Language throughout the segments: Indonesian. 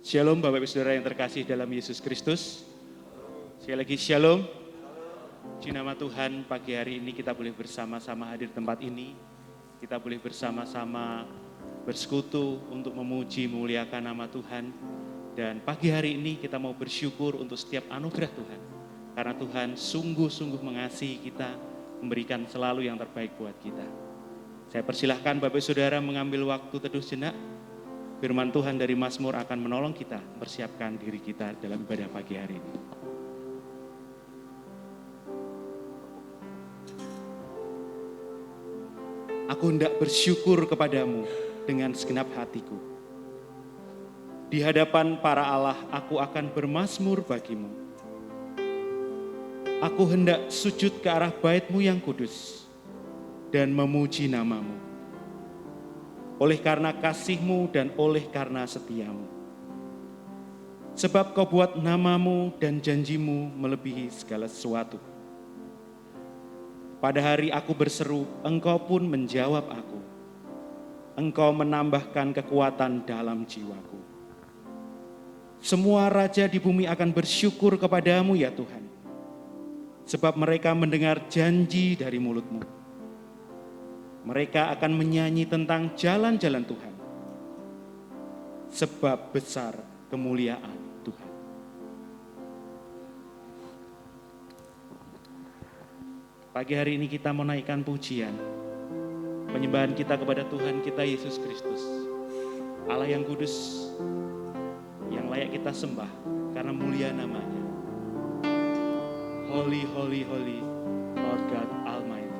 Shalom Bapak Ibu Saudara yang terkasih dalam Yesus Kristus. Sekali lagi Shalom. Di nama Tuhan pagi hari ini kita boleh bersama-sama hadir di tempat ini. Kita boleh bersama-sama bersekutu untuk memuji memuliakan nama Tuhan. Dan pagi hari ini kita mau bersyukur untuk setiap anugerah Tuhan. Karena Tuhan sungguh-sungguh mengasihi kita, memberikan selalu yang terbaik buat kita. Saya persilahkan Bapak Ibu Saudara mengambil waktu teduh jenak. Firman Tuhan dari Mazmur akan menolong kita mempersiapkan diri kita dalam ibadah pagi hari ini. Aku hendak bersyukur kepadamu dengan segenap hatiku. Di hadapan para Allah aku akan bermazmur bagimu. Aku hendak sujud ke arah bait-Mu yang kudus dan memuji nama-Mu. Oleh karena kasih-Mu dan oleh karena setia-Mu. Sebab Kau buat nama-Mu dan janji-Mu melebihi segala sesuatu. Pada hari aku berseru, Engkau pun menjawab aku. Engkau menambahkan kekuatan dalam jiwaku. Semua raja di bumi akan bersyukur kepadamu ya Tuhan. Sebab mereka mendengar janji dari mulut-Mu. Mereka akan menyanyi tentang jalan-jalan Tuhan. Sebab besar kemuliaan Tuhan. Pagi hari ini kita menaikkan pujian. Penyembahan kita kepada Tuhan kita Yesus Kristus. Allah yang kudus. Yang layak kita sembah karena mulia namanya. Holy, holy, holy, Lord God Almighty.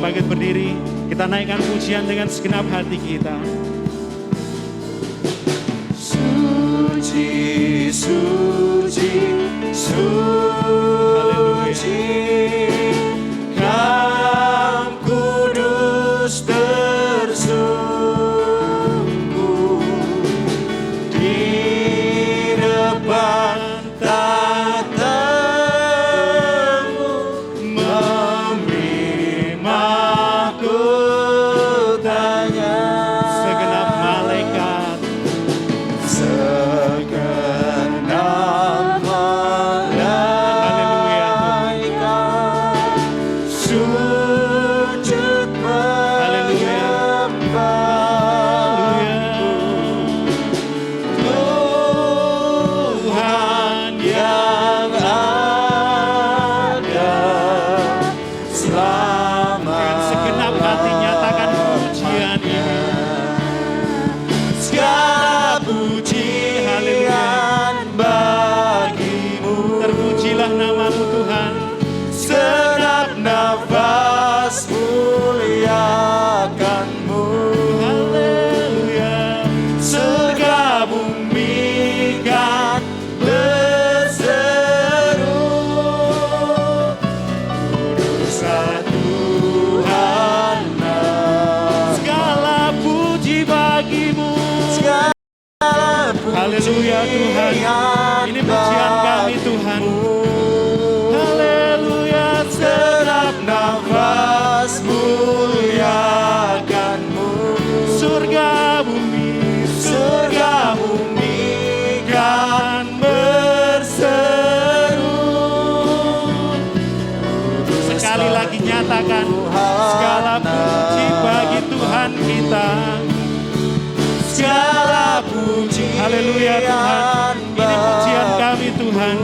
Bangkit berdiri, kita naikkan pujian dengan segenap hati kita. Suci, suci, suci, Kau kudus tersungguh di depan tahta. Tuhan. Ini pujian kami Tuhan. Haleluya, segenap nafas muliakan-Mu. Surga bumi kan berseru. Sekali lagi nyatakan, segala puji bagi Tuhan kita. Segala puji, haleluya Tuhan. Ini pujian kami Tuhan.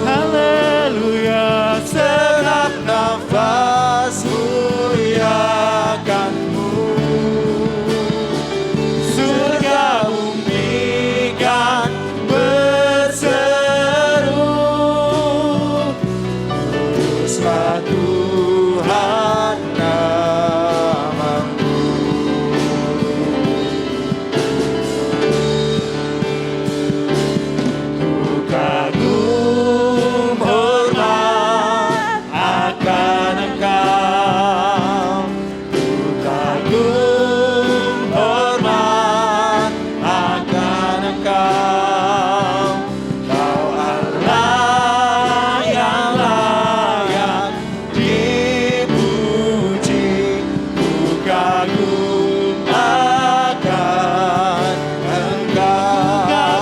Haleluya, segenap nafas muliakan-Mu. Surga bumi kan berseru. Kuduslah Tuhan nama-Mu. Ku kagum hormat akan Engkau. Ku kagum hormat akan Engkau. Kau Allah yang layak dipuji. Ku kagum akan Engkau.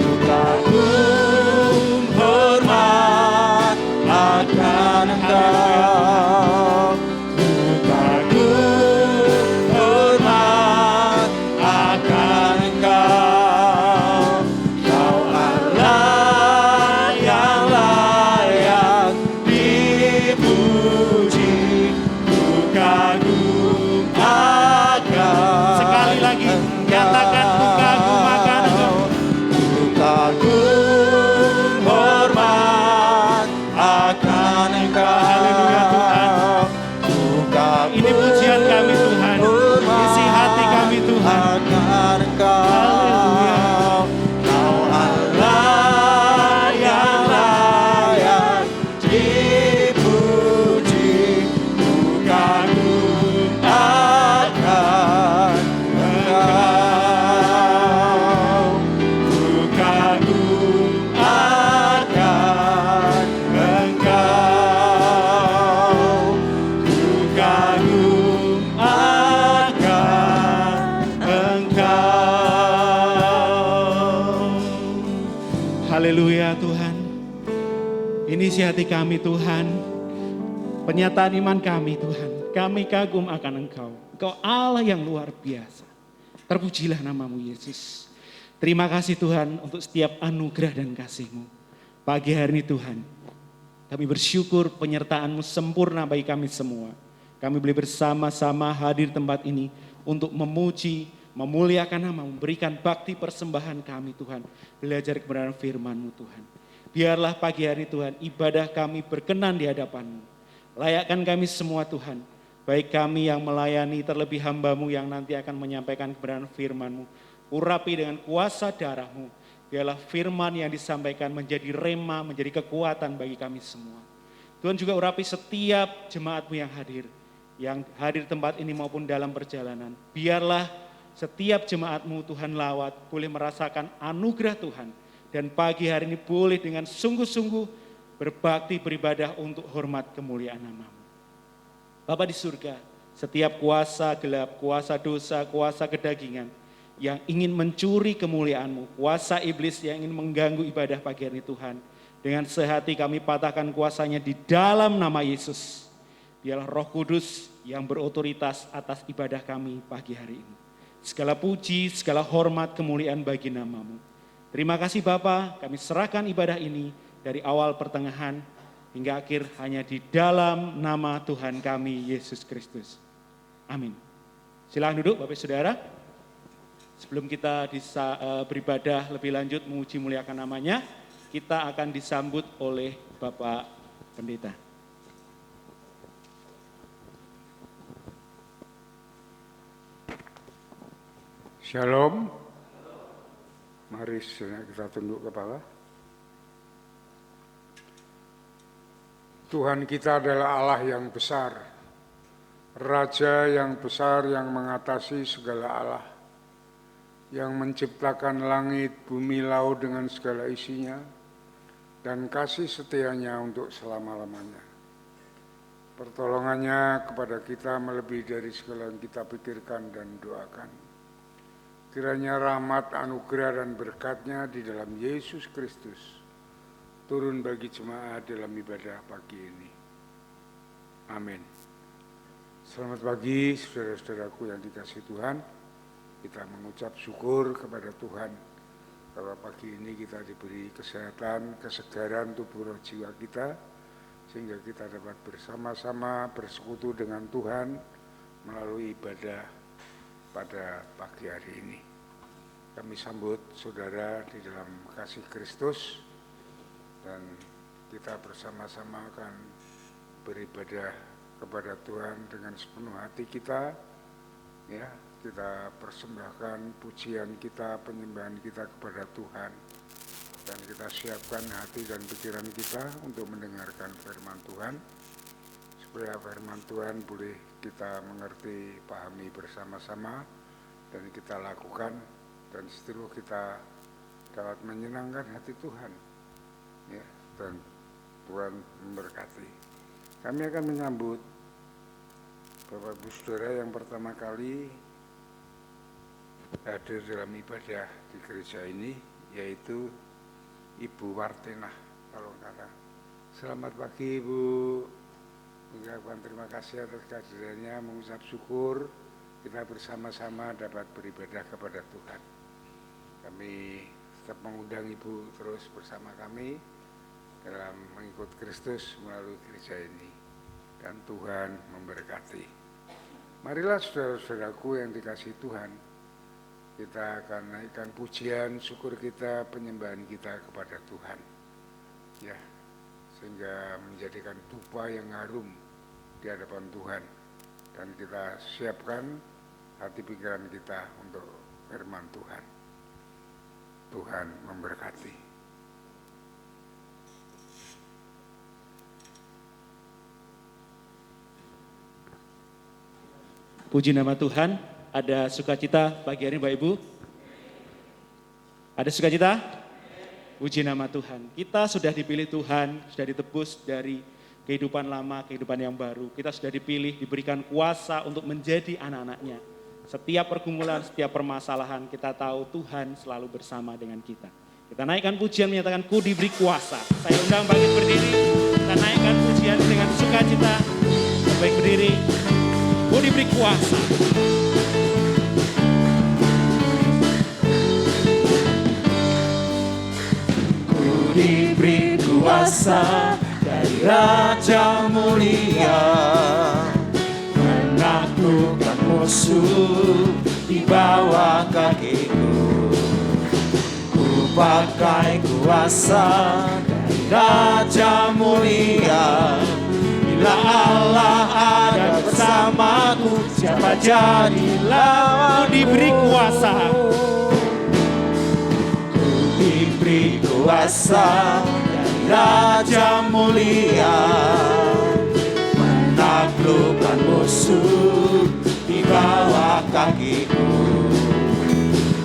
Ku kagum hormat akan Engkau. Ku kagum hormat akan Engkau. Kau Allah yang layak dipuji. Ku kagum akan. Sekali lagi nyatakan, ku kagum akan Engkau. Ku kagum hormat akan Engkau. Haleluya Tuhan. Ku kagum. Ini pujian kami Tuhan. Isi hati kami Tuhan. Akan Engkau. Kau Allah yang layak dipuji. Ku kagum akan Engkau. Ku kagum akan Engkau. Ku kagum akan Engkau. Haleluya Tuhan. Ini isi hati kami Tuhan. Penyataan iman kami Tuhan. Kami kagum akan Engkau. Engkau Allah yang luar biasa. Terpujilah nama-Mu Yesus. Terima kasih Tuhan untuk setiap anugerah dan kasih-Mu. Pagi hari ini Tuhan, kami bersyukur penyertaan-Mu sempurna bagi kami semua. Kami boleh bersama-sama hadir di tempat ini untuk memuji, memuliakan nama-Mu, memberikan bakti persembahan kami Tuhan. Belajar kebenaran firman-Mu Tuhan. Biarlah pagi hari ini Tuhan, ibadah kami berkenan di hadapan-Mu. Layakkan kami semua Tuhan, baik kami yang melayani terlebih hamba-Mu yang nanti akan menyampaikan kebenaran firman-Mu. Urapi dengan kuasa darah-Mu. Biarlah firman yang disampaikan menjadi rema, menjadi kekuatan bagi kami semua. Tuhan juga urapi setiap jemaat-Mu yang hadir di tempat ini maupun dalam perjalanan. Biarlah setiap jemaat-Mu Tuhan lawat boleh merasakan anugerah Tuhan. Dan pagi hari ini boleh dengan sungguh-sungguh berbakti beribadah untuk hormat kemuliaan nama-Mu. Bapa di surga, setiap kuasa gelap, kuasa dosa, kuasa kedagingan yang ingin mencuri kemuliaan-Mu, kuasa iblis yang ingin mengganggu ibadah pagi hari ini Tuhan, dengan sehati kami patahkan kuasanya di dalam nama Yesus. Biarlah Roh Kudus yang berotoritas atas ibadah kami pagi hari ini. Segala puji, segala hormat, kemuliaan bagi nama-Mu. Terima kasih Bapa, kami serahkan ibadah ini dari awal pertengahan hingga akhir hanya di dalam nama Tuhan kami Yesus Kristus. Amin. Silakan duduk Bapak Saudara. Sebelum kita beribadah lebih lanjut memuji muliakan namanya, kita akan disambut oleh Bapak Pendeta. Shalom. Mari kita tunduk kepala. Tuhan kita adalah Allah yang besar, Raja yang besar yang mengatasi segala Allah. yang menciptakan langit, bumi, laut dengan segala isinya, dan kasih setianya untuk selama-lamanya. Pertolongannya kepada kita melebihi dari segala yang kita pikirkan dan doakan. Kiranya rahmat, anugerah, dan berkat-Nya di dalam Yesus Kristus turun bagi jemaat dalam ibadah pagi ini. Amin. Selamat pagi saudara-saudaraku yang dikasihi Tuhan. Kita mengucap syukur kepada Tuhan bahwa pagi ini kita diberi kesehatan, kesegaran tubuh roh jiwa kita, sehingga kita dapat bersama-sama bersekutu dengan Tuhan melalui ibadah pada pagi hari ini. Kami sambut saudara di dalam kasih Kristus, dan kita bersama-sama akan beribadah kepada Tuhan dengan sepenuh hati kita. Ya, kita persembahkan pujian kita, penyembahan kita kepada Tuhan, dan kita siapkan hati dan pikiran kita untuk mendengarkan firman Tuhan, supaya firman Tuhan boleh kita mengerti, pahami bersama-sama, dan kita lakukan, dan seterusnya kita dapat menyenangkan hati Tuhan, ya, dan Tuhan memberkati. Kami akan menyambut Bapak Ibu Saudara yang pertama kali hadir dalam ibadah di gereja ini, yaitu Ibu Wartenah kalau kata. Selamat pagi Ibu, mengucapkan terima kasih atas kehadirannya, mengucap syukur kita bersama-sama dapat beribadah kepada Tuhan. Kami tetap mengundang Ibu terus bersama kami dalam mengikut Kristus melalui gereja ini, dan Tuhan memberkati. Marilah saudara-saudaraku yang dikasihi Tuhan, kita akan naikkan pujian syukur kita, penyembahan kita kepada Tuhan, ya, sehingga menjadikan dupa yang harum di hadapan Tuhan, dan kita siapkan hati pikiran kita untuk firman Tuhan. Tuhan memberkati. Puji nama Tuhan. Ada sukacita pagi hari ini Bapak Ibu? Ada sukacita? Puji nama Tuhan. Kita sudah dipilih Tuhan, sudah ditebus dari kehidupan lama, kehidupan yang baru. Kita sudah dipilih, diberikan kuasa untuk menjadi anak-anak-Nya. Setiap pergumulan, setiap permasalahan, kita tahu Tuhan selalu bersama dengan kita. Kita naikkan pujian menyatakan ku diberi kuasa. Saya undang bangkit berdiri, kita naikkan pujian dengan sukacita. Baik berdiri, ku diberi kuasa. Diberi kuasa dari Raja Mulia, menaklukkan musuh di bawah kakiku. Ku pakai kuasa dari Raja Mulia. Bila Allah ada bersamaku, siapa jadi lawanku? Diberi kuasa. Diberi kuasa dari Raja Mulia, menaklukkan musuh di bawah kakiku.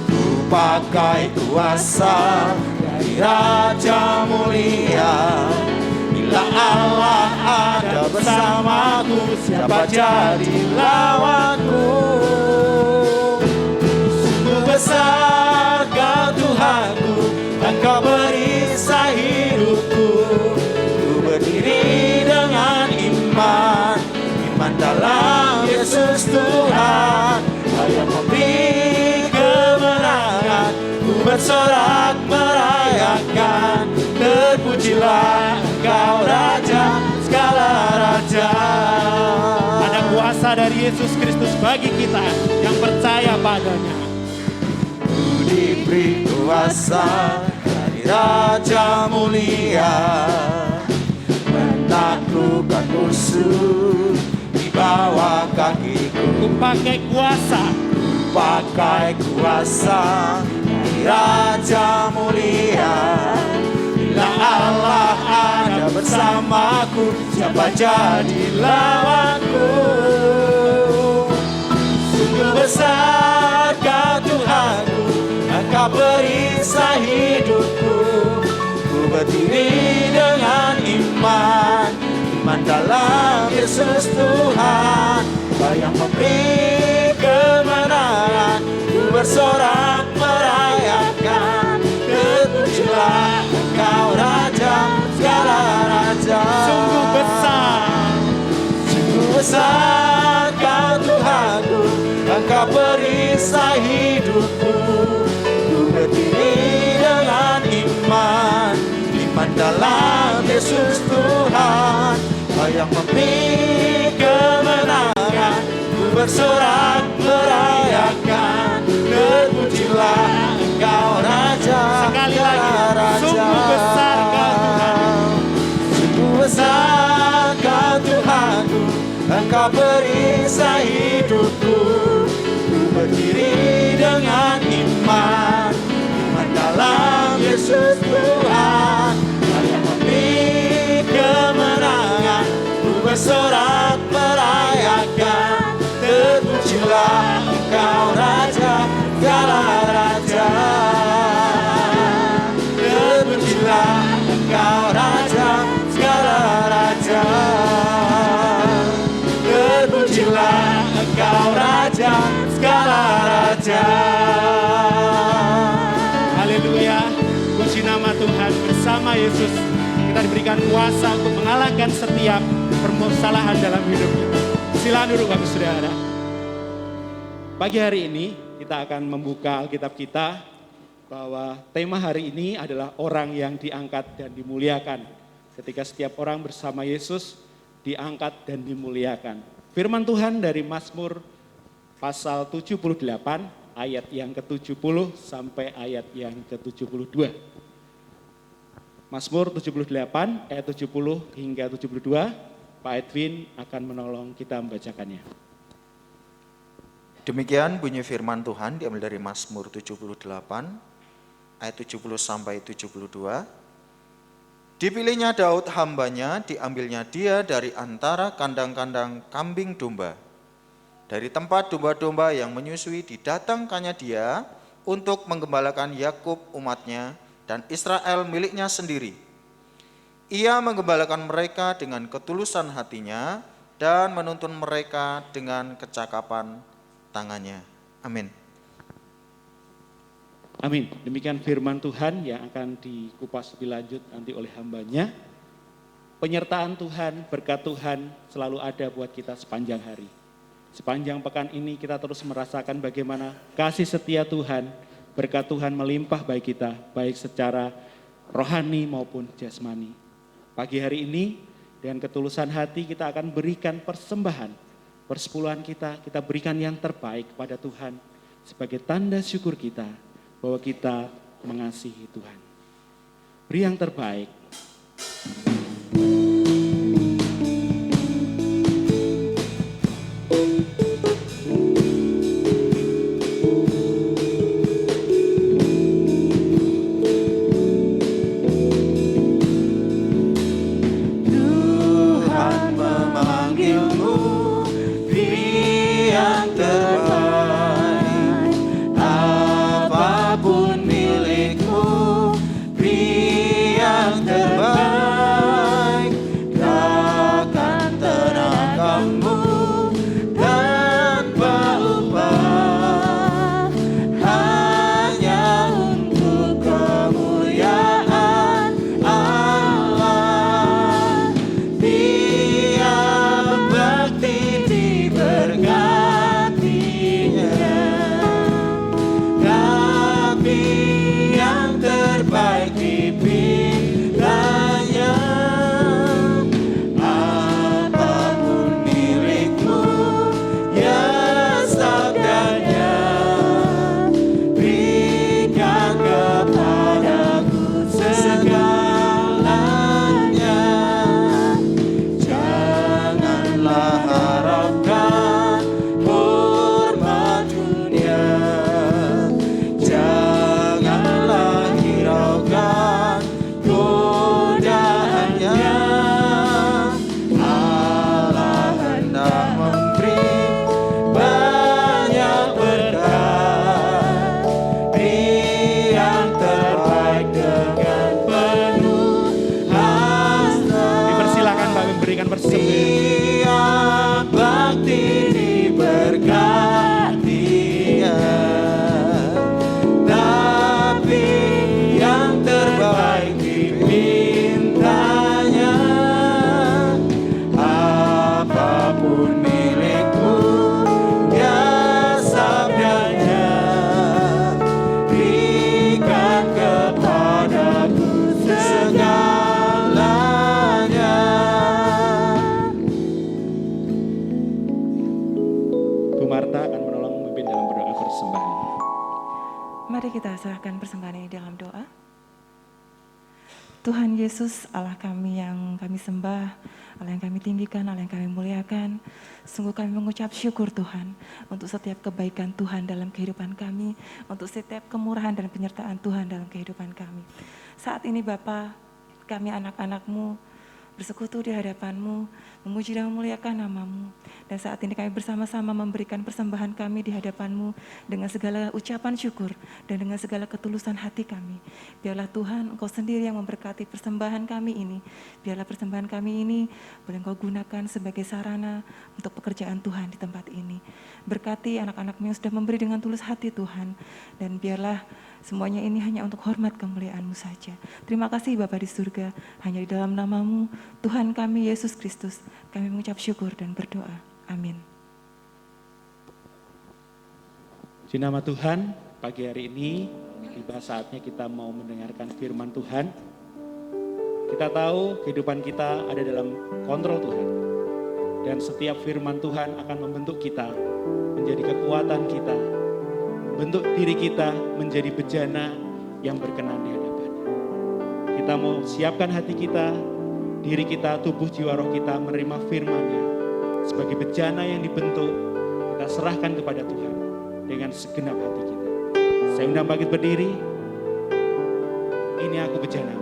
Ku pakai kuasa dari Raja Mulia. Bila Allah ada bersamaku, siapa jadi lawanku? Sungguh besar Kau Tuhanku, Engkau perisai hidupku. Ku berdiri dengan iman dalam Yesus Tuhan. Kau yang memberi kemenangan, ku bersorak merayakan. Terpujilah Engkau Raja, segala raja. Ada kuasa dari Yesus Kristus bagi kita yang percaya padanya. Diberi kuasa dari Raja Mulia, menaklukkan musuh di bawah kakiku. Ku pakai kuasa, pakai kuasa dari Raja Mulia. Bila Allah ada bersamaku, siapa jadi lawanku? Sungguh besar Kau Tuhanku, perisai hidupku. Ku berdiri dengan iman, iman dalam Yesus Tuhan, yang memberi kemenangan. Ku bersorak merayakan, terpujilah Engkau Raja segala raja. Sungguh besar, sungguh besar Kau Tuhanku, Engkau perisai hidupku. Ku berdiri dengan iman, iman dalam Yesus Tuhan, yang memberi kemenangan. Ku bersorak merayakan, terpujilah Engkau Raja. sekali lagi, sungguh besar Kau Tuhan. Sungguh besar Kau Tuhanku, Engkau perisai hidupku. Ku berdiri dengan iman, iman dalam Yesus Tuhan, yang memberi kemenangan. Ku bersorak merayakan, terpujilah Engkau Raja segala raja. Terpujilah Engkau Raja segala raja. Terpujilah Engkau Raja segala raja. Haleluya, puji nama Tuhan. Bersama Yesus kita diberikan kuasa untuk mengalahkan setiap permasalahan dalam hidup kita. Silakan duduk Bapak Saudara. Pagi hari ini kita akan membuka Alkitab kita, bahwa tema hari ini adalah orang yang diangkat dan dimuliakan. Ketika setiap orang bersama Yesus diangkat dan dimuliakan. Firman Tuhan dari Mazmur pasal 78 ayat yang ke-70 sampai ayat yang ke-72. Mazmur 78 ayat 70 hingga 72, Pak Edwin akan menolong kita membacakannya. Demikian bunyi firman Tuhan diambil dari Mazmur 78 ayat 70 sampai 72. Dipilihnya Daud hambanya, diambilnya dia dari antara kandang-kandang kambing domba. Dari tempat domba-domba yang menyusui didatangkannya dia untuk menggembalakan Yakub umatnya dan Israel miliknya sendiri. Ia menggembalakan mereka dengan ketulusan hatinya dan menuntun mereka dengan kecakapan tangannya. Amin. Amin. Demikian firman Tuhan yang akan dikupas lebih lanjut nanti oleh hambanya. Penyertaan Tuhan, berkat Tuhan selalu ada buat kita sepanjang hari. Sepanjang pekan ini kita terus merasakan bagaimana kasih setia Tuhan, berkat Tuhan melimpah bagi kita, baik secara rohani maupun jasmani. Pagi hari ini dengan ketulusan hati kita akan berikan persembahan, persepuluhan kita berikan yang terbaik kepada Tuhan sebagai tanda syukur kita bahwa kita mengasihi Tuhan. Beri yang terbaik. Apapun milikmu, beri yang terbaik. persembahan. Mari kita serahkan persembahan ini dalam doa. Tuhan Yesus, Allah kami yang kami sembah, Allah yang kami tinggikan, Allah yang kami muliakan. Sungguh kami mengucap syukur Tuhan untuk setiap kebaikan Tuhan dalam kehidupan kami, untuk setiap kemurahan dan penyertaan Tuhan dalam kehidupan kami. Saat ini Bapa, kami anak-anak-Mu bersekutu di hadapan-Mu, memuji dan memuliakan nama-Mu. Dan saat ini kami bersama-sama memberikan persembahan kami di hadapan-Mu dengan segala ucapan syukur dan dengan segala ketulusan hati kami. Biarlah Tuhan, Engkau sendiri yang memberkati persembahan kami ini. Biarlah persembahan kami ini boleh Engkau gunakan sebagai sarana untuk pekerjaan Tuhan di tempat ini. Berkati anak-anak-Mu yang sudah memberi dengan tulus hati Tuhan. Dan biarlah semuanya ini hanya untuk hormat kemuliaan-Mu saja. Terima kasih Bapa di surga, hanya di dalam nama-Mu, Tuhan kami Yesus Kristus, kami mengucap syukur dan berdoa. Amin. Di nama Tuhan, pagi hari ini tiba saatnya kita mau mendengarkan firman Tuhan. Kita tahu kehidupan kita ada dalam kontrol Tuhan. Dan setiap firman Tuhan akan membentuk kita menjadi kekuatan kita, bentuk diri kita menjadi bejana yang berkenan di hadapannya. Kita mau siapkan hati kita, diri kita, tubuh, jiwa, roh kita menerima firman-Nya sebagai bejana yang dibentuk. Kita serahkan kepada Tuhan dengan segenap hati kita. Saya undang bangkit berdiri. Ini aku bejana.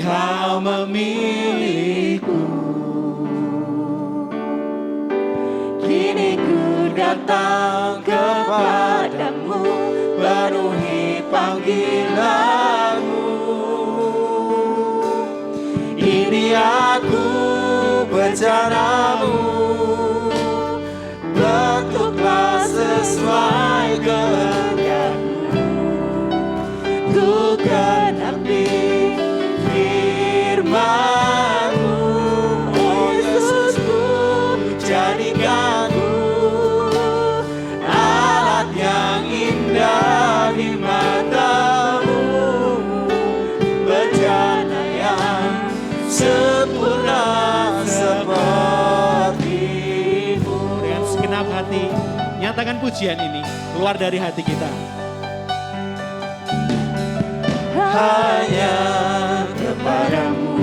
Kau memilihku. Kini ku datang kepadamu, penuhi panggilanmu. Ini aku bejanamu, bentuklah sesuai kehendakmu. Ku genapi firman-Mu, oh Yesus, ku jadikan-Ku alat yang indah di mata-Mu, bejana yang sempurna seperti-Mu. Dengan segenap hati, nyatakan pujian ini keluar dari hati kita. Hanya kepadamu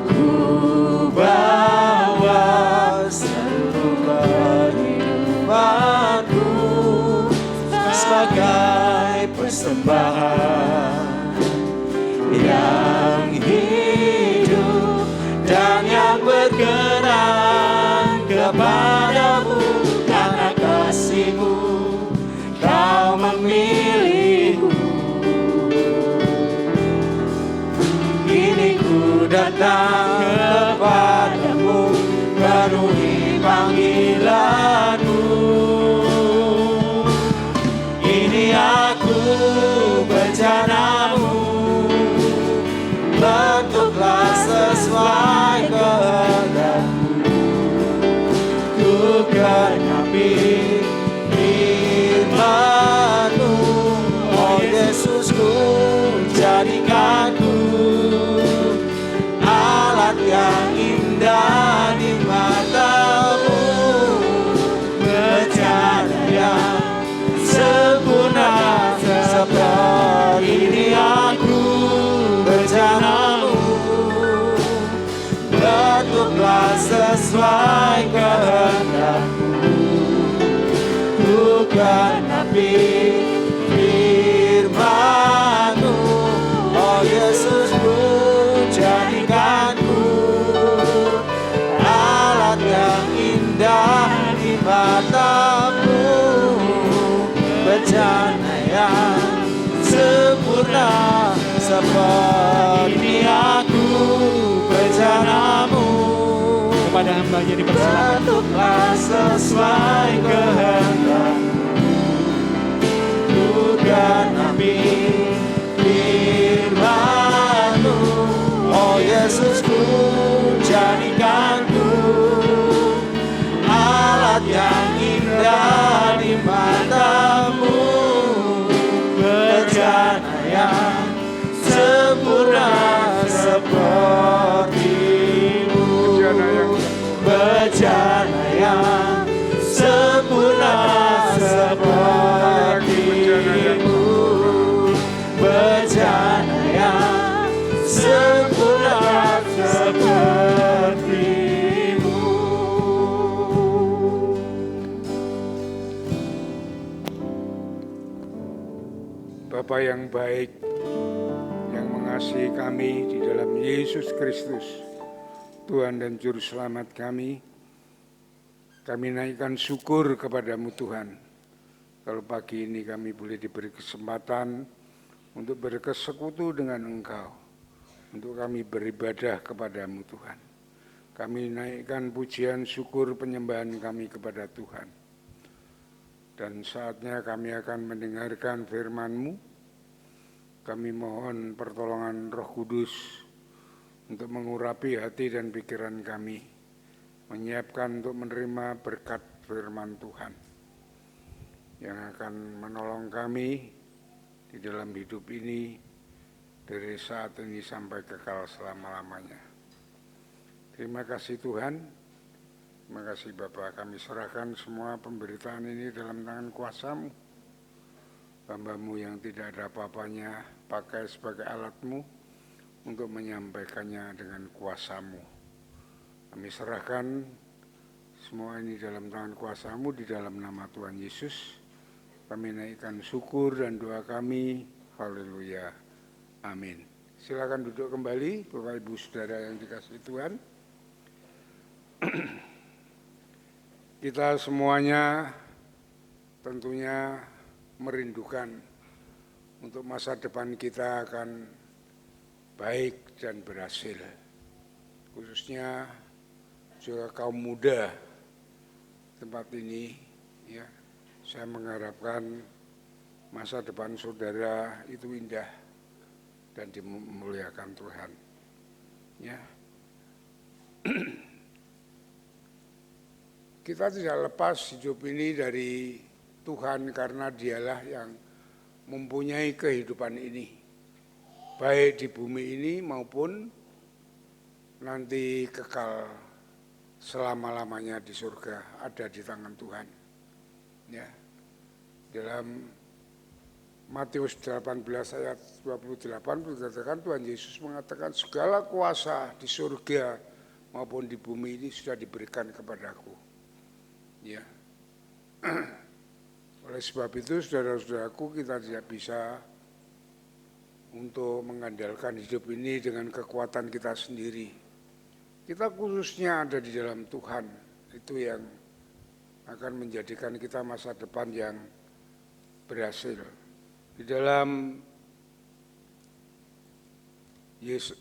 ku bawa seluruh kehidupanku sebagai persembahan yang hidup dan yang berkenan kepadamu. Karena kasih-Mu Kau memilihku. Datang kepadamu, penuhi panggilan-Mu. Ini aku bejana-Mu, bentuklah sesuai kehendak-Mu. Ku genapi firman-Mu, oh Yesus, ku jadikan-Ku alat yang indah di mata-Mu, bejana yang sempurna seperti. Ini aku bejana-Mu, bentuklah sesuai kehendak-Mu. Ku genapi firman-Mu, oh Yesus, ku jadikan-Ku alat yang indah di mata-Mu, bejana yang sempurna sempurna seperti aku bencanamu. Kepada hambanya dipersilakan. Bentuklah sesuai kehendak-Mu, ku genapi firman-Mu. Oh Yesusku, jadikanku alat yang indah di mata-Mu, bejana yang sempurna seperti-Mu, bejana yang sempurna seperti-Mu, bejana yang sempurna seperti-Mu. Bapa yang baik, yang mengasihi kami di dalam Yesus Kristus, Tuhan dan Juru Selamat kami naikkan syukur kepadamu Tuhan. Kalau pagi ini kami boleh diberi kesempatan untuk bersekutu dengan Engkau, untuk kami beribadah kepadamu Tuhan. Kami naikkan pujian syukur penyembahan kami kepada Tuhan. Dan saatnya kami akan mendengarkan firman-Mu. Kami mohon pertolongan Roh Kudus untuk mengurapi hati dan pikiran kami, menyiapkan untuk menerima berkat firman Tuhan yang akan menolong kami di dalam hidup ini dari saat ini sampai kekal selama-lamanya. Terima kasih Tuhan, terima kasih Bapa, kami serahkan semua pemberitaan ini dalam tangan kuasa-Mu. Hamba-Mu yang tidak ada apa-apanya pakai sebagai alat-Mu untuk menyampaikannya dengan kuasa-Mu. Kami serahkan semua ini dalam tangan kuasa-Mu di dalam nama Tuhan Yesus. Kami naikkan syukur dan doa kami. Haleluya. Amin. Silakan duduk kembali, Bapak Ibu Saudara yang dikasihi Tuhan. Kita semuanya tentunya merindukan untuk masa depan kita akan baik dan berhasil. Khususnya juga kaum muda tempat ini, ya, saya mengharapkan masa depan saudara itu indah dan dimuliakan Tuhan. Ya. Kita tidak lepas hidup ini dari Tuhan karena Dialah yang mempunyai kehidupan ini, baik di bumi ini maupun nanti kekal selama-lamanya di surga, ada di tangan Tuhan. Ya. Dalam Matius 18 ayat 28 dikatakan Tuhan Yesus mengatakan segala kuasa di surga maupun di bumi ini sudah diberikan kepadaku. Ya. Oleh sebab itu saudara-saudaraku, kita tidak bisa untuk mengandalkan hidup ini dengan kekuatan kita sendiri. Kita khususnya ada di dalam Tuhan, itu yang akan menjadikan kita masa depan yang berhasil. Di dalam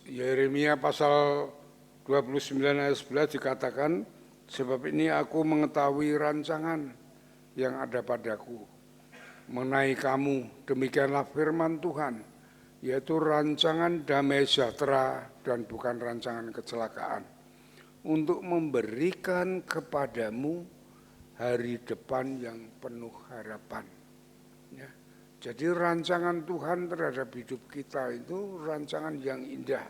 Yeremia pasal 29 ayat 11 dikatakan, sebab ini aku mengetahui rancangan yang ada padaku mengenai kamu, demikianlah firman Tuhan, yaitu rancangan damai sejahtera dan bukan rancangan kecelakaan, untuk memberikan kepadamu hari depan yang penuh harapan. Ya. Jadi rancangan Tuhan terhadap hidup kita itu rancangan yang indah,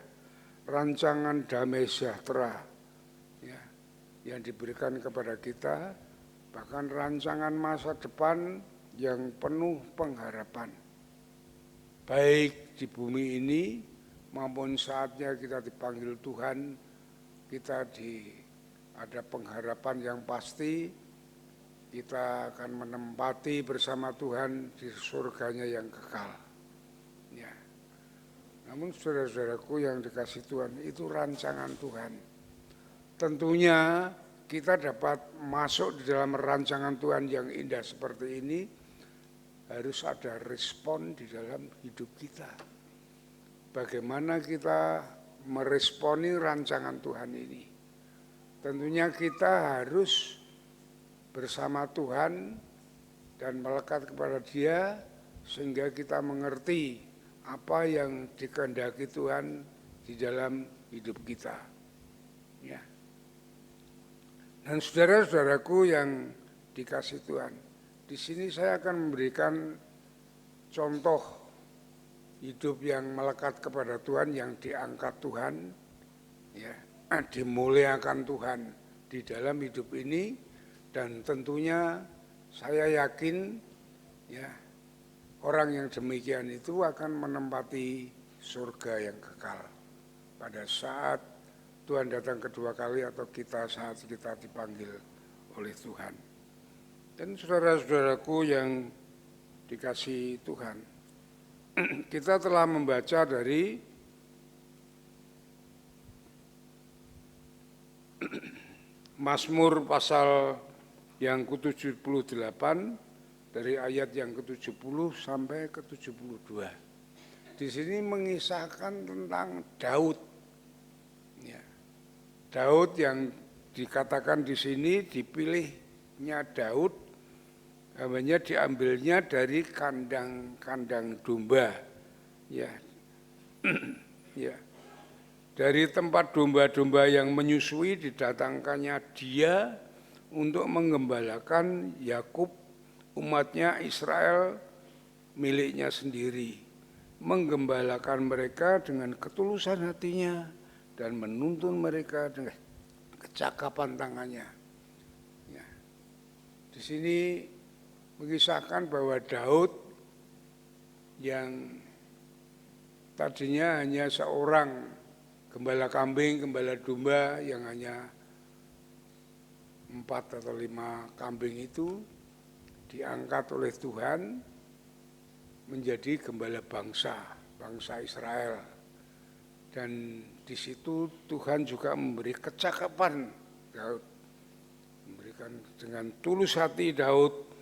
rancangan damai sejahtera, ya, yang diberikan kepada kita, bahkan rancangan masa depan yang penuh pengharapan. Baik di bumi ini maupun saatnya kita dipanggil Tuhan, kita ada pengharapan yang pasti, kita akan menempati bersama Tuhan di surganya yang kekal. Ya. Namun saudara-saudaraku yang dikasihi Tuhan, itu rancangan Tuhan. Tentunya kita dapat masuk di dalam rancangan Tuhan yang indah seperti ini harus ada respon di dalam hidup kita. Bagaimana kita meresponi rancangan Tuhan ini? Tentunya kita harus bersama Tuhan dan melekat kepada Dia sehingga kita mengerti apa yang dikehendaki Tuhan di dalam hidup kita. Ya. Dan saudara-saudaraku yang dikasih Tuhan, di sini saya akan memberikan contoh hidup yang melekat kepada Tuhan, yang diangkat Tuhan, ya, dimuliakan Tuhan di dalam hidup ini, dan tentunya saya yakin, ya, orang yang demikian itu akan menempati surga yang kekal pada saat Tuhan datang kedua kali atau saat kita dipanggil oleh Tuhan. Dan saudara-saudaraku yang dikasihi Tuhan, kita telah membaca dari Mazmur pasal yang ke-78 dari ayat yang ke-70 sampai ke-72. Di sini mengisahkan tentang Daud. Ya. Daud yang dikatakan di sini dipilihnya Daud, namanya diambilnya dari kandang domba. Ya. Ya. Dari tempat domba-domba yang menyusui didatangkannya dia untuk menggembalakan Yakub, umatnya Israel, miliknya sendiri, menggembalakan mereka dengan ketulusan hatinya dan menuntun mereka dengan kecakapan tangannya. Ya. Di sini mengisahkan bahwa Daud yang tadinya hanya seorang gembala kambing, gembala domba yang hanya 4 atau 5 kambing itu diangkat oleh Tuhan menjadi gembala bangsa Israel. Dan di situ Tuhan juga memberi kecakapan Daud, memberikan dengan tulus hati Daud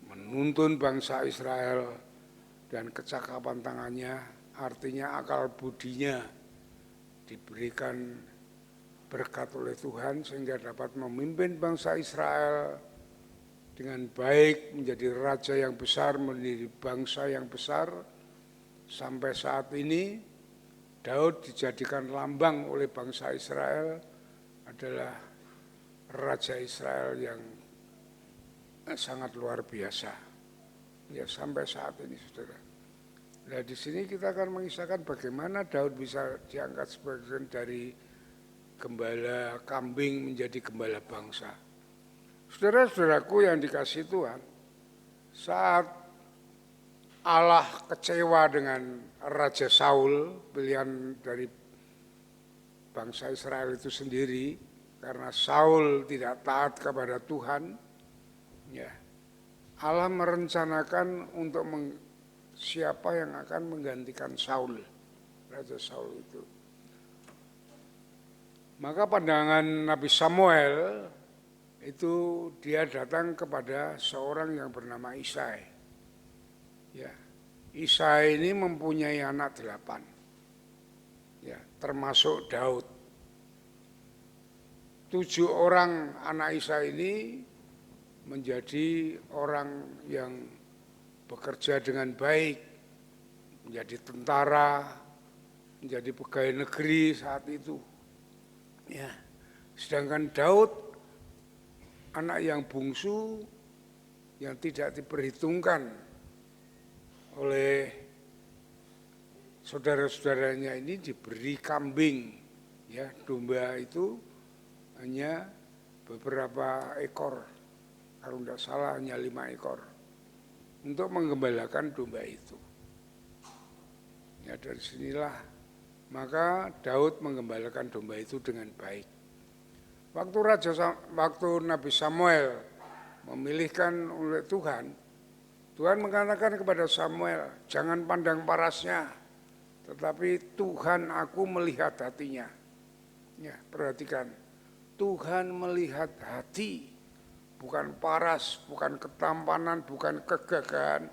menuntun bangsa Israel, dan kecakapan tangannya artinya akal budinya diberikan berkat oleh Tuhan sehingga dapat memimpin bangsa Israel dengan baik, menjadi raja yang besar, menjadi bangsa yang besar. Sampai saat ini Daud dijadikan lambang oleh bangsa Israel, adalah raja Israel yang sangat luar biasa. Ya, sampai saat ini, saudara. Nah, di sini kita akan mengisahkan bagaimana Daud bisa diangkat sebagai dari gembala kambing menjadi gembala bangsa. Saudara-saudaraku yang dikasihi Tuhan, saat Allah kecewa dengan Raja Saul, pilihan dari bangsa Israel itu sendiri, karena Saul tidak taat kepada Tuhan, ya, Allah merencanakan untuk siapa yang akan menggantikan Saul, Raja Saul itu. Maka pandangan Nabi Samuel itu dia datang kepada seorang yang bernama Isai. Ya, Isai ini mempunyai anak 8, ya, termasuk Daud. 7 orang anak Isai ini menjadi orang yang bekerja dengan baik, menjadi tentara, menjadi pegawai negeri saat itu. Ya. Sedangkan Daud, anak yang bungsu, yang tidak diperhitungkan oleh saudara-saudaranya ini, diberi kambing, ya, domba itu hanya beberapa ekor, kalau tidak salah hanya 5 ekor. Untuk menggembalakan domba itu. Ya, dari sinilah maka Daud menggembalakan domba itu dengan baik. Waktu Nabi Samuel memilihkan oleh Tuhan, Tuhan mengatakan kepada Samuel, jangan pandang parasnya, tetapi Tuhan aku melihat hatinya. Ya, perhatikan, Tuhan melihat hati. Bukan paras, bukan ketampanan, bukan kegagahan,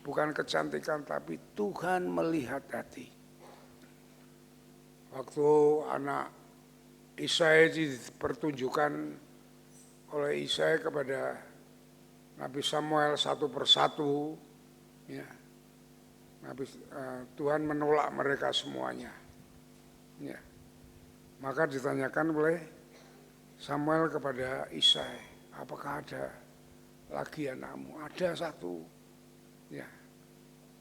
bukan kecantikan, tapi Tuhan melihat hati. Waktu anak Isai dipertunjukkan oleh Isai kepada Nabi Samuel satu persatu, ya, Tuhan menolak mereka semuanya. Ya. Maka ditanyakan oleh Samuel kepada Isai, apakah ada lagi anakmu? Ada satu, ya,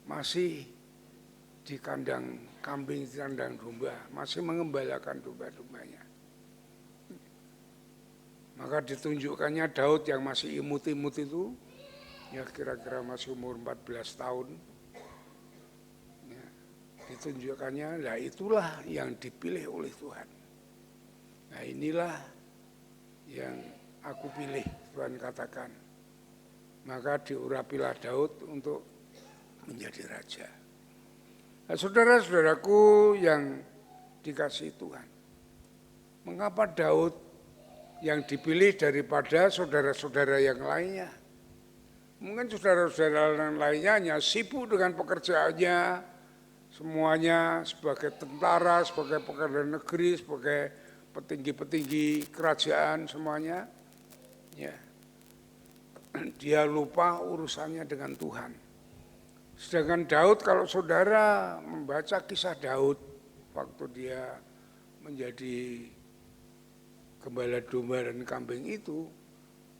masih di kandang kambing, di kandang domba, masih mengembalakan domba-dombanya. Maka ditunjukkannya Daud yang masih imut-imut itu, ya kira-kira masih umur 14 tahun. Ya, ditunjukkannya, nah itulah yang dipilih oleh Tuhan. Nah inilah yang aku pilih, Tuhan katakan. Maka diurapilah Daud untuk menjadi raja. Nah, saudara-saudaraku yang dikasihi Tuhan, mengapa Daud yang dipilih daripada saudara-saudara yang lainnya? Mungkin saudara-saudara yang lainnya hanya sibuk dengan pekerjaannya, semuanya sebagai tentara, sebagai pegawai negeri, sebagai petinggi-petinggi kerajaan semuanya, ya, dia lupa urusannya dengan Tuhan. Sedangkan Daud, kalau saudara membaca kisah Daud waktu dia menjadi gembala domba dan kambing itu,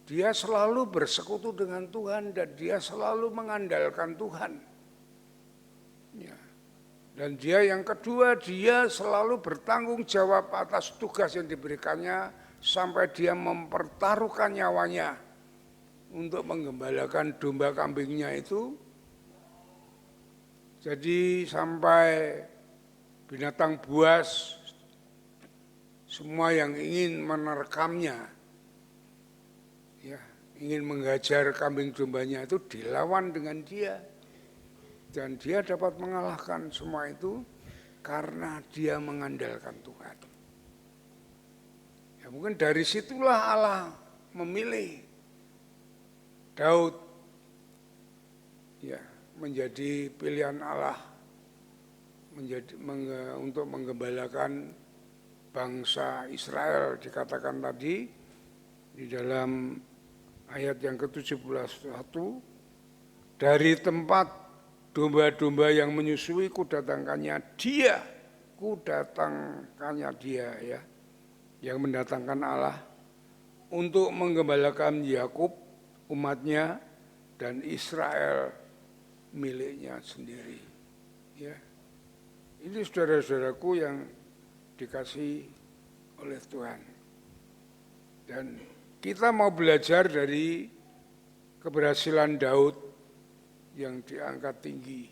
dia selalu bersekutu dengan Tuhan dan dia selalu mengandalkan Tuhan. Ya. Dan dia yang kedua, dia selalu bertanggung jawab atas tugas yang diberikannya sampai dia mempertaruhkan nyawanya untuk menggembalakan domba kambingnya itu. Jadi sampai binatang buas, semua yang ingin menerkamnya, ya, ingin menghajar kambing dombanya itu dilawan dengan dia. Dan dia dapat mengalahkan semua itu karena dia mengandalkan Tuhan. Ya, mungkin dari situlah Allah memilih Daud, ya, menjadi pilihan Allah untuk menggembalakan bangsa Israel. Dikatakan tadi di dalam ayat yang ke-71, dari tempat domba-domba yang menyusui kudatangkannya dia, ya, yang mendatangkan Allah untuk menggembalakan Yakub umatnya dan Israel miliknya sendiri. Ya, ini saudara-saudaraku yang dikasihi oleh Tuhan. Dan kita mau belajar dari keberhasilan Daud yang diangkat tinggi,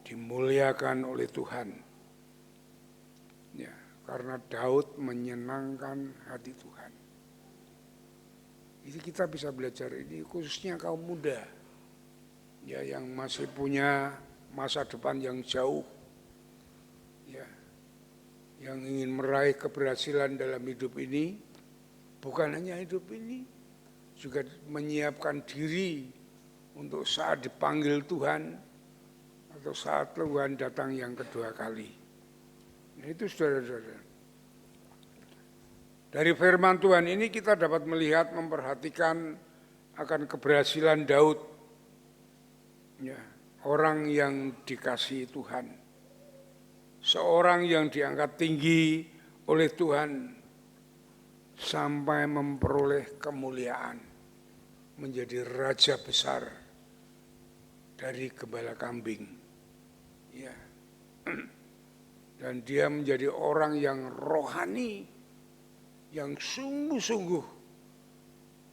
dimuliakan oleh Tuhan. Ya, karena Daud menyenangkan hati Tuhan. Jadi kita bisa belajar ini khususnya kaum muda, ya, yang masih punya masa depan yang jauh, ya, yang ingin meraih keberhasilan dalam hidup ini, bukan hanya hidup ini, juga menyiapkan diri untuk saat dipanggil Tuhan atau saat Tuhan datang yang kedua kali. Nah, itu saudara-saudara. Dari firman Tuhan ini kita dapat melihat, memperhatikan akan keberhasilan Daud, ya, orang yang dikasihi Tuhan, seorang yang diangkat tinggi oleh Tuhan sampai memperoleh kemuliaan, menjadi raja besar dari gembala kambing, ya. Dan dia menjadi orang yang rohani, yang sungguh-sungguh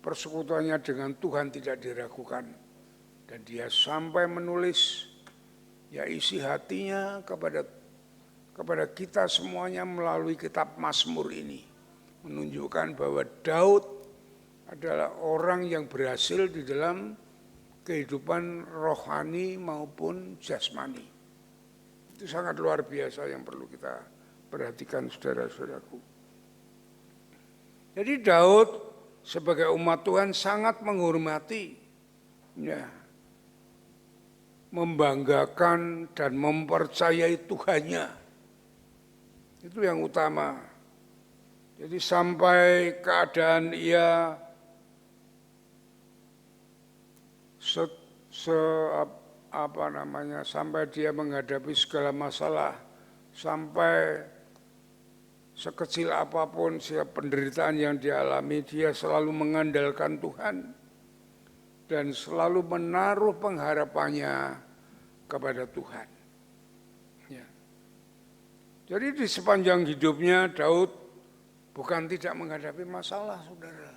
persekutuannya dengan Tuhan tidak diragukan. Dan dia sampai menulis, ya, isi hatinya kepada kita semuanya melalui kitab Mazmur ini, menunjukkan bahwa Daud adalah orang yang berhasil di dalam kehidupan rohani maupun jasmani. Itu sangat luar biasa yang perlu kita perhatikan, saudara-saudaraku. Jadi Daud sebagai umat Tuhan sangat menghormati, ya, membanggakan dan mempercayai Tuhannya. Itu yang utama. Jadi sampai keadaan ia sampai dia menghadapi segala masalah, sampai sekecil apapun penderitaan yang dialami, dia selalu mengandalkan Tuhan dan selalu menaruh pengharapannya kepada Tuhan. Ya. Jadi di sepanjang hidupnya Daud bukan tidak menghadapi masalah, saudara.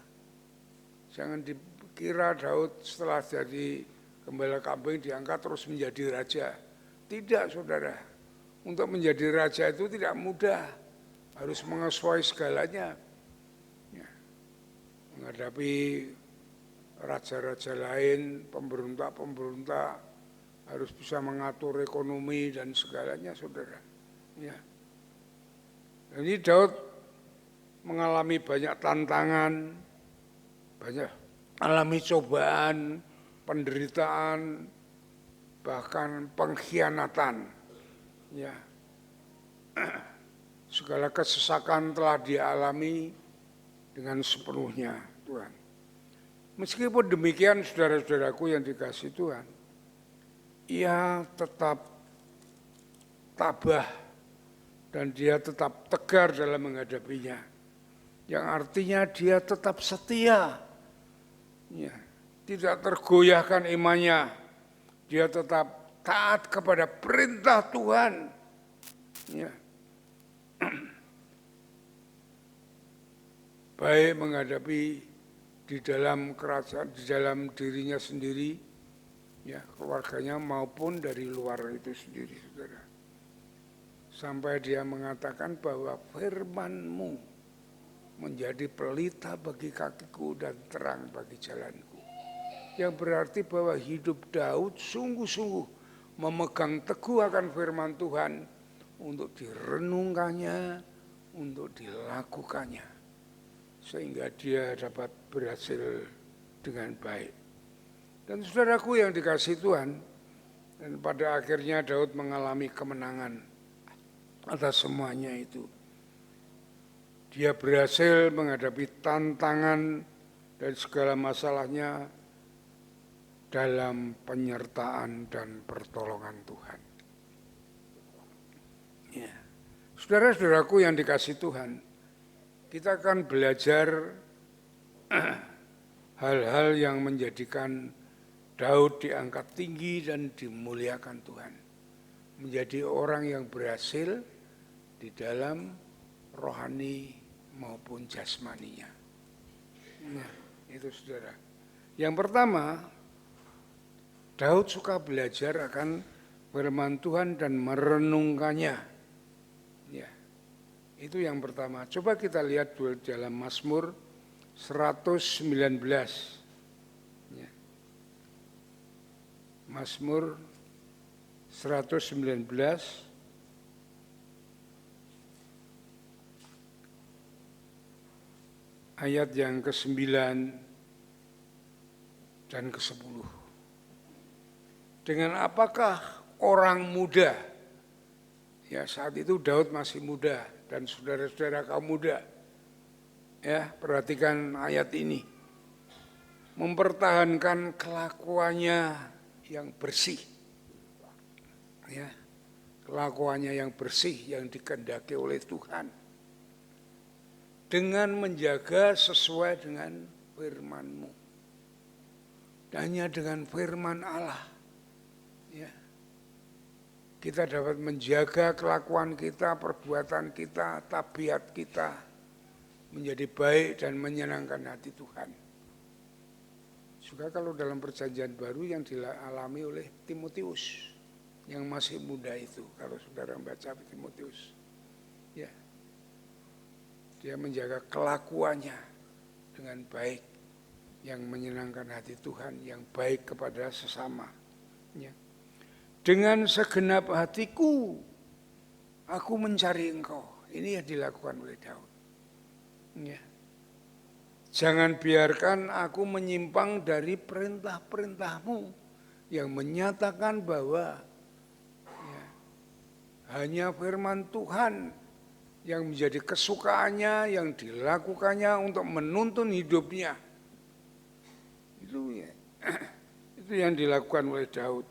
Jangan dikira Daud setelah jadi gembala kambing diangkat terus menjadi raja. Tidak, saudara. Untuk menjadi raja itu tidak mudah. Harus mengesuai segalanya. Ya. Menghadapi raja-raja lain, pemberontak-pemberontak, harus bisa mengatur ekonomi dan segalanya, saudara. Ya. Jadi Daud mengalami banyak tantangan, banyak alami cobaan, penderitaan, bahkan pengkhianatan. Ya. Segala kesesakan telah dialami dengan sepenuhnya, Tuhan. Meskipun demikian, saudara-saudaraku yang dikasihi Tuhan, ia tetap tabah dan dia tetap tegar dalam menghadapinya. Yang artinya dia tetap setia, ya, tidak tergoyahkan imannya, dia tetap taat kepada perintah Tuhan. Ya. Baik menghadapi di dalam kerajaan, di dalam dirinya sendiri, ya, keluarganya maupun dari luar itu sendiri, saudara. Sampai dia mengatakan bahwa firman-Mu menjadi pelita bagi kakiku dan terang bagi jalanku. Yang berarti bahwa hidup Daud sungguh-sungguh memegang teguh akan firman Tuhan untuk direnungkannya, untuk dilakukannya. Sehingga dia dapat berhasil dengan baik. Dan saudaraku yang dikasihi Tuhan, dan pada akhirnya Daud mengalami kemenangan atas semuanya itu. Dia berhasil menghadapi tantangan dan segala masalahnya dalam penyertaan dan pertolongan Tuhan. Ya. Saudara-saudaraku yang dikasihi Tuhan, kita akan belajar hal-hal yang menjadikan Daud diangkat tinggi dan dimuliakan Tuhan. Menjadi orang yang berhasil di dalam rohani maupun jasmaninya. Nah, itu saudara. Yang pertama, Daud suka belajar akan firman Tuhan dan merenungkannya. Ya, itu yang pertama. Coba kita lihat dulu dalam Mazmur 119. Ya. Mazmur 119 ayat yang ke-9 dan ke-10. Dengan apakah orang muda, ya saat itu Daud masih muda dan saudara-saudara kaum muda, ya perhatikan ayat ini, mempertahankan kelakuannya yang bersih, ya kelakuannya yang bersih yang dikehendaki oleh Tuhan, dengan menjaga sesuai dengan firman-Mu. Hanya dengan firman Allah, ya, kita dapat menjaga kelakuan kita, perbuatan kita, tabiat kita menjadi baik dan menyenangkan hati Tuhan. Juga kalau dalam perjanjian baru yang dialami oleh Timotius yang masih muda itu, kalau saudara membaca Timotius, ya, dia menjaga kelakuannya dengan baik, yang menyenangkan hati Tuhan, yang baik kepada sesama. Ya. Dengan segenap hatiku, aku mencari Engkau. Ini yang dilakukan oleh Daud. Ya. Jangan biarkan aku menyimpang dari perintah-perintah-Mu. yang menyatakan bahwa ya, hanya firman Tuhan yang menjadi kesukaannya, yang dilakukannya untuk menuntun hidupnya. Itu ya, itu yang dilakukan oleh Daud.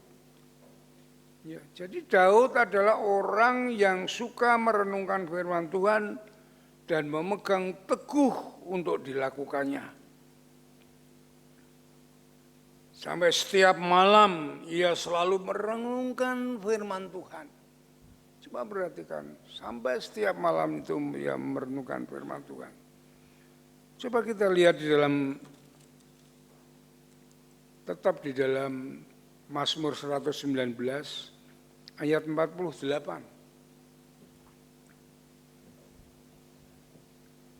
Ya, jadi Daud adalah orang yang suka merenungkan firman Tuhan dan memegang teguh untuk dilakukannya. Sampai setiap malam ia selalu merenungkan firman Tuhan. Coba perhatikan, sampai setiap malam itu ia merenungkan firman Tuhan. Coba kita lihat di dalam, tetap di dalam Mazmur 119 ayat 48.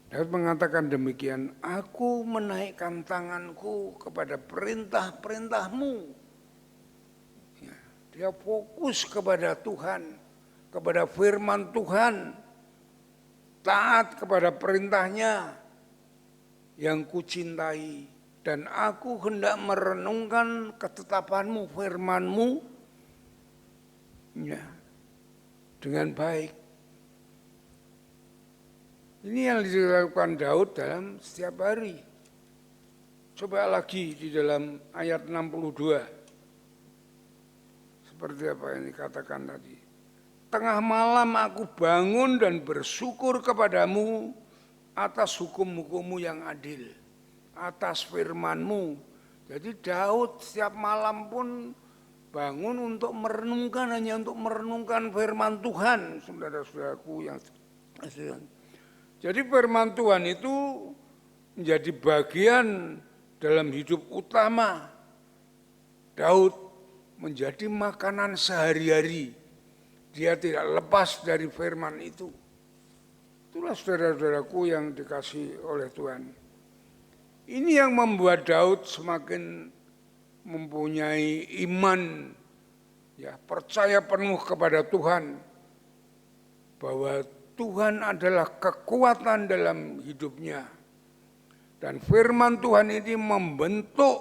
Daud mengatakan demikian, aku menaikkan tanganku kepada perintah-perintahmu. Ya, dia fokus kepada Tuhan, kepada firman Tuhan, taat kepada perintahnya yang kucintai. Dan aku hendak merenungkan ketetapanmu, firmanmu ya, dengan baik. Ini yang dilakukan Daud dalam setiap hari. Coba lagi di dalam ayat 62. Seperti apa yang dikatakan tadi. Tengah malam aku bangun dan bersyukur kepadamu atas hukum-hukummu yang adil. Atas firmanmu. Jadi Daud setiap malam pun bangun untuk merenungkan, hanya untuk merenungkan firman Tuhan. Saudara-saudaraku yang jadi firman Tuhan itu menjadi bagian dalam hidup utama Daud, menjadi makanan sehari-hari. Dia tidak lepas dari firman itu. Itulah saudara-saudaraku yang dikasihi oleh Tuhan. Ini yang membuat Daud semakin mempunyai iman, ya, percaya penuh kepada Tuhan, bahwa Tuhan adalah kekuatan dalam hidupnya. Dan firman Tuhan ini membentuk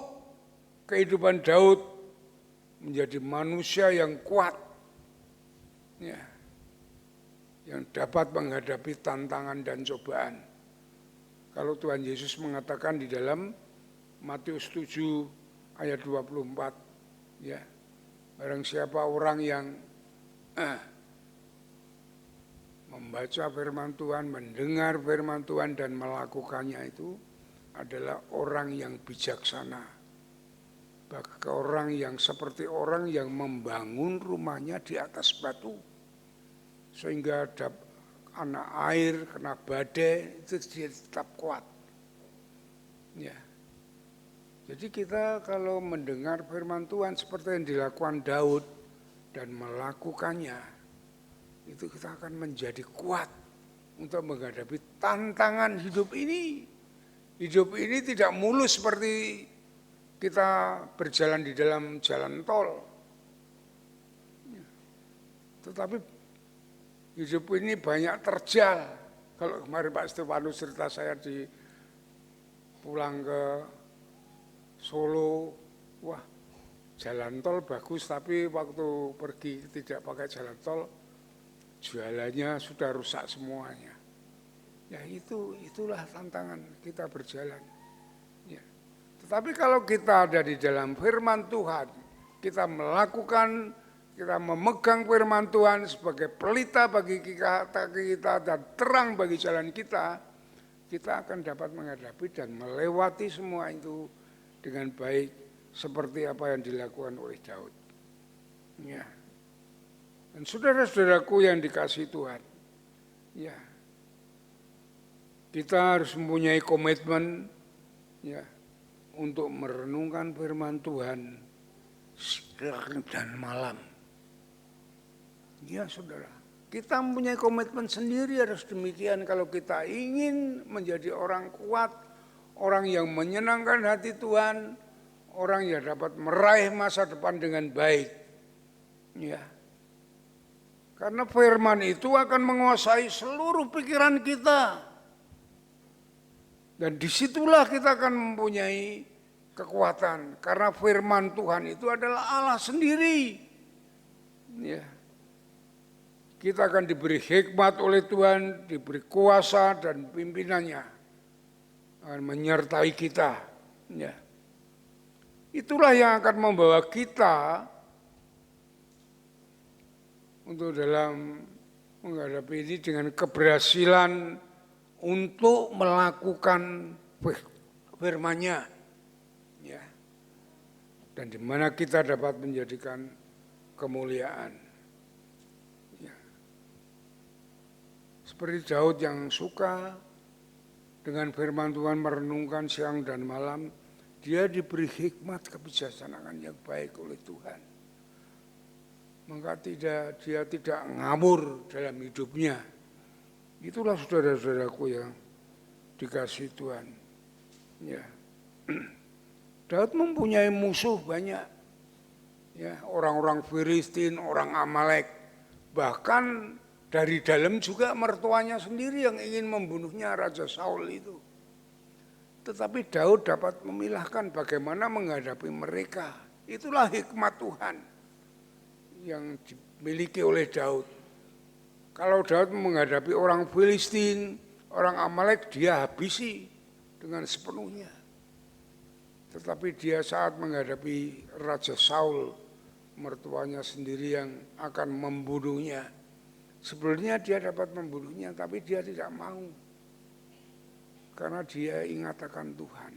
kehidupan Daud menjadi manusia yang kuat, ya, yang dapat menghadapi tantangan dan cobaan. Kalau Tuhan Yesus mengatakan di dalam Matius 7 ayat 24, ya, barang siapa orang yang membaca firman Tuhan, mendengar firman Tuhan dan melakukannya itu adalah orang yang bijaksana. Bagi orang yang seperti orang yang membangun rumahnya di atas batu. Sehingga ada kena air, kena badai, itu dia tetap kuat. Ya. Jadi kita kalau mendengar firman Tuhan seperti yang dilakukan Daud dan melakukannya, itu kita akan menjadi kuat untuk menghadapi tantangan hidup ini. Hidup ini tidak mulus seperti kita berjalan di dalam jalan tol. Tetapi hidup ini banyak terjal. Kalau kemarin Pak Stefanus cerita saya di pulang ke Solo, wah jalan tol bagus, tapi waktu pergi tidak pakai jalan tol, jualannya sudah rusak semuanya. Ya itulah tantangan kita berjalan. Ya. Tetapi kalau kita ada di dalam firman Tuhan, kita melakukan, kita memegang firman Tuhan sebagai pelita bagi kita dan terang bagi jalan kita akan dapat menghadapi dan melewati semua itu dengan baik seperti apa yang dilakukan oleh Daud. Ya. Dan saudara-saudaraku yang dikasihi Tuhan, ya, kita harus mempunyai komitmen, ya, untuk merenungkan firman Tuhan siang dan malam. Ya saudara, kita mempunyai komitmen sendiri harus demikian kalau kita ingin menjadi orang kuat, orang yang menyenangkan hati Tuhan, orang yang dapat meraih masa depan dengan baik. Ya. Karena firman itu akan menguasai seluruh pikiran kita. Dan disitulah kita akan mempunyai kekuatan. Karena firman Tuhan itu adalah Allah sendiri. Ya. Kita akan diberi hikmat oleh Tuhan, diberi kuasa dan pimpinannya akan menyertai kita. Ya. Itulah yang akan membawa kita untuk dalam menghadapi ini dengan keberhasilan untuk melakukan firman-Nya. Ya. Dan di mana kita dapat menjadikan kemuliaan. Ya. Seperti Daud yang suka dengan firman Tuhan merenungkan siang dan malam, dia diberi hikmat kebijaksanaan yang baik oleh Tuhan. Maka dia tidak ngawur dalam hidupnya. Itulah saudara-saudaraku yang dikasihi Tuhan. Ya. Daud mempunyai musuh banyak. Ya, orang-orang Filistin, orang Amalek. Bahkan dari dalam juga mertuanya sendiri yang ingin membunuhnya, Raja Saul itu. Tetapi Daud dapat memilahkan bagaimana menghadapi mereka. Itulah hikmat Tuhan yang dimiliki oleh Daud. Kalau Daud menghadapi orang Filistin, orang Amalek, dia habisi dengan sepenuhnya. Tetapi dia saat menghadapi Raja Saul, mertuanya sendiri yang akan membunuhnya. Sebenarnya dia dapat membunuhnya, tapi dia tidak mau. Karena dia ingat akan Tuhan.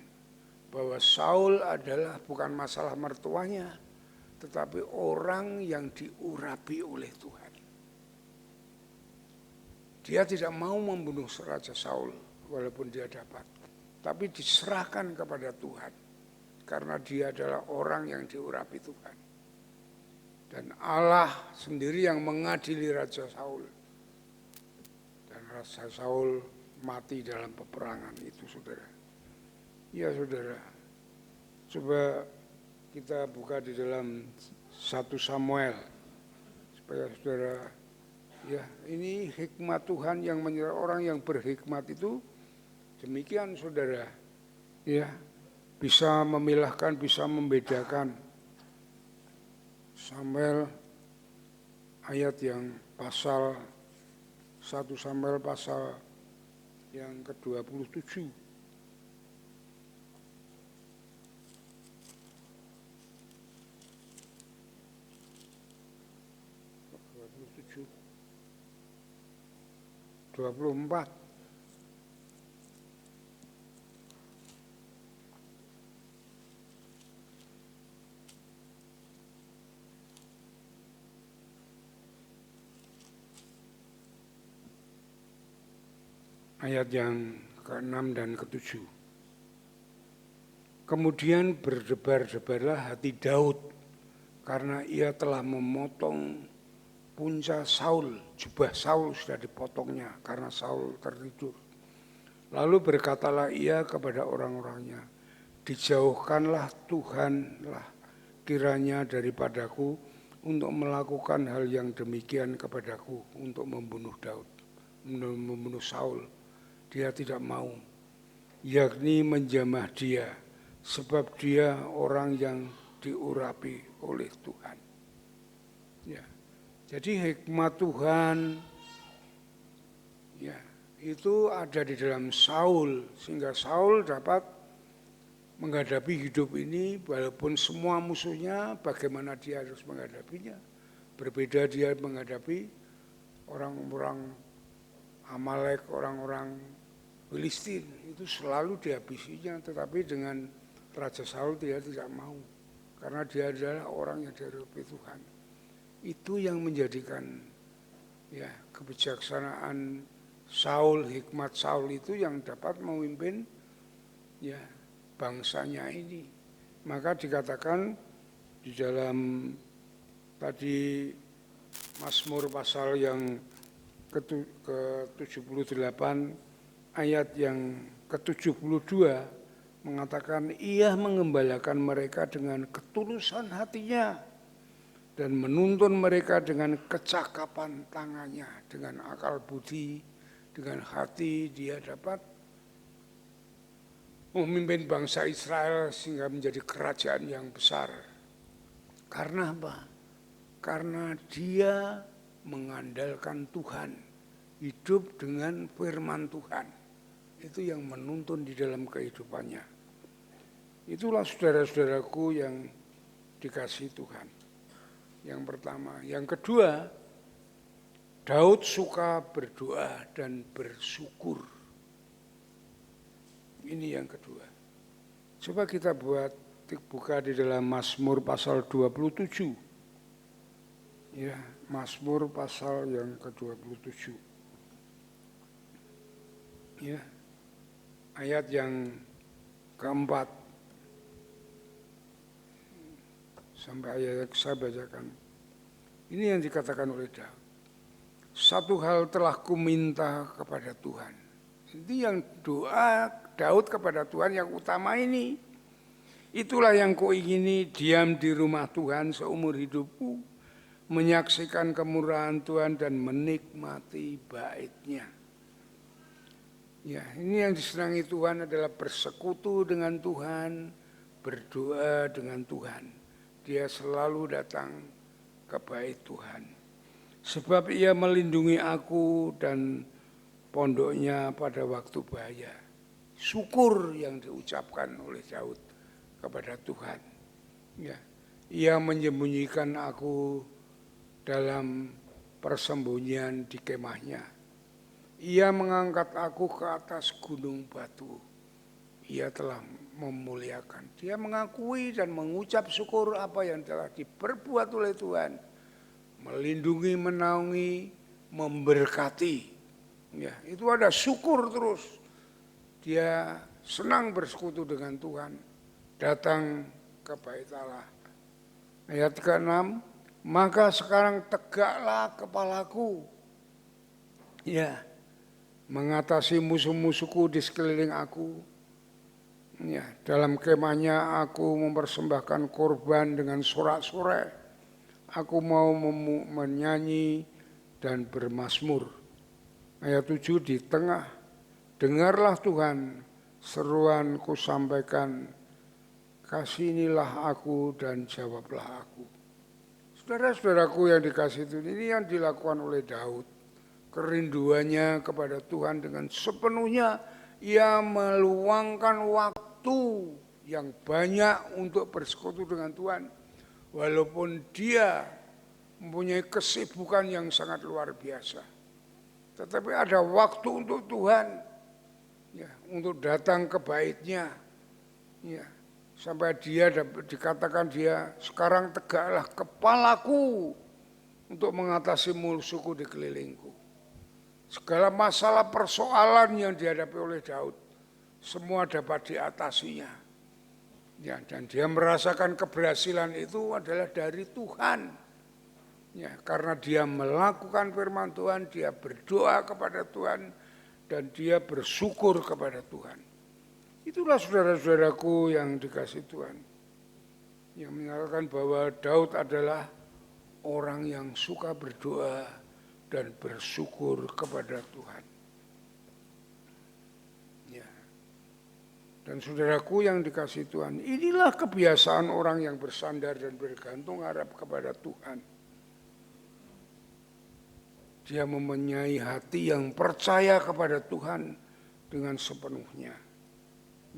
Bahwa Saul adalah bukan masalah mertuanya, tetapi orang yang diurapi oleh Tuhan. Dia tidak mau membunuh Raja Saul, walaupun dia dapat. Tapi diserahkan kepada Tuhan. Karena dia adalah orang yang diurapi Tuhan. Dan Allah sendiri yang mengadili Raja Saul. Dan Raja Saul mati dalam peperangan itu, saudara. Ya, saudara. Coba kita buka di dalam 1 Samuel. Supaya saudara, ya, ini hikmat Tuhan yang menyerah orang yang berhikmat itu. Demikian, saudara. Ya, bisa memilahkan, bisa membedakan. Samuel ayat yang pasal 1 Samuel pasal yang ke-27. (27) 24. Ayat yang ke-6 dan ke-7. Kemudian berdebar-debarlah hati Daud karena ia telah memotong punca Saul, jubah Saul sudah dipotongnya karena Saul tertidur. Lalu berkatalah ia kepada orang-orangnya, dijauhkanlah Tuhanlah kiranya daripadaku untuk melakukan hal yang demikian kepadaku untuk membunuh Daud, membunuh Saul. Dia tidak mau, yakni menjamah dia, sebab dia orang yang diurapi oleh Tuhan. Ya, jadi hikmat Tuhan, ya, itu ada di dalam Saul, sehingga Saul dapat menghadapi hidup ini, walaupun semua musuhnya, bagaimana dia harus menghadapinya. Berbeda dia menghadapi orang-orang Amalek, orang-orang Filistin, itu selalu dihabisinya, tetapi dengan Raja Saul dia tidak mau, karena dia adalah orang yang diurapi Tuhan. Itu yang menjadikan, ya, kebijaksanaan Saul, hikmat Saul itu yang dapat memimpin, ya, bangsanya ini. Maka dikatakan di dalam tadi Mazmur pasal yang ke-78 ayat yang ke-72 mengatakan ia mengembalakan mereka dengan ketulusan hatinya dan menuntun mereka dengan kecakapan tangannya, dengan akal budi, dengan hati dia dapat memimpin bangsa Israel sehingga menjadi kerajaan yang besar. Karena apa? Karena dia mengandalkan Tuhan, hidup dengan firman Tuhan. Itu yang menuntun di dalam kehidupannya. Itulah saudara-saudaraku yang dikasihi Tuhan. Yang pertama. Yang kedua, Daud suka berdoa dan bersyukur. Ini yang kedua. Coba kita buka di dalam Mazmur pasal 27. Ya, Mazmur pasal yang ke-27. Ya. Ayat yang keempat. Sampai ayat saya bacakan. Ini yang dikatakan oleh Daud. Satu hal telah kuminta kepada Tuhan. Ini yang doa Daud kepada Tuhan yang utama ini. Itulah yang kuingini, diam di rumah Tuhan seumur hidupku, menyaksikan kemurahan Tuhan dan menikmati bait-Nya. Ya, ini yang disenangi Tuhan adalah bersekutu dengan Tuhan, berdoa dengan Tuhan. Dia selalu datang ke bait Tuhan. Sebab ia melindungi aku dan pondoknya pada waktu bahaya. Syukur yang diucapkan oleh Daud kepada Tuhan. Ya, ia menyembunyikan aku dalam persembunyian di kemahnya. Ia mengangkat aku ke atas gunung batu. Ia telah memuliakan. Dia mengakui dan mengucap syukur apa yang telah diperbuat oleh Tuhan. Melindungi, menaungi, memberkati. Ya, itu ada syukur terus. Dia senang bersekutu dengan Tuhan. Datang ke bait Allah. Ayat ke-6, maka sekarang tegaklah kepalaku. Ya, mengatasi musuh-musuhku di sekeliling aku. Ya, dalam kemahnya aku mempersembahkan korban dengan sorak-sorai. Aku mau menyanyi dan bermazmur. Ayat 7, di tengah, dengarlah Tuhan, seruan ku sampaikan, kasihinilah aku dan jawablah aku. Saudara-saudaraku yang dikasihi Tuhan, ini yang dilakukan oleh Daud. Kerinduannya kepada Tuhan dengan sepenuhnya, ia meluangkan waktu yang banyak untuk bersekutu dengan Tuhan. Walaupun dia mempunyai kesibukan yang sangat luar biasa. Tetapi ada waktu untuk Tuhan, ya, untuk datang ke bait-Nya. Ya, sampai dia dikatakan dia, sekarang tegaklah kepalaku untuk mengatasi musuhku di kelilingku. Segala masalah persoalan yang dihadapi oleh Daud, semua dapat diatasinya. Ya, dan dia merasakan keberhasilan itu adalah dari Tuhan. Ya, karena dia melakukan firman Tuhan, dia berdoa kepada Tuhan, dan dia bersyukur kepada Tuhan. Itulah saudara-saudaraku yang dikasihi Tuhan. Yang menyatakan bahwa Daud adalah orang yang suka berdoa dan bersyukur kepada Tuhan. Ya. Dan saudaraku yang dikasihi Tuhan, inilah kebiasaan orang yang bersandar dan bergantung harap kepada Tuhan. Dia mempunyai hati yang percaya kepada Tuhan dengan sepenuhnya.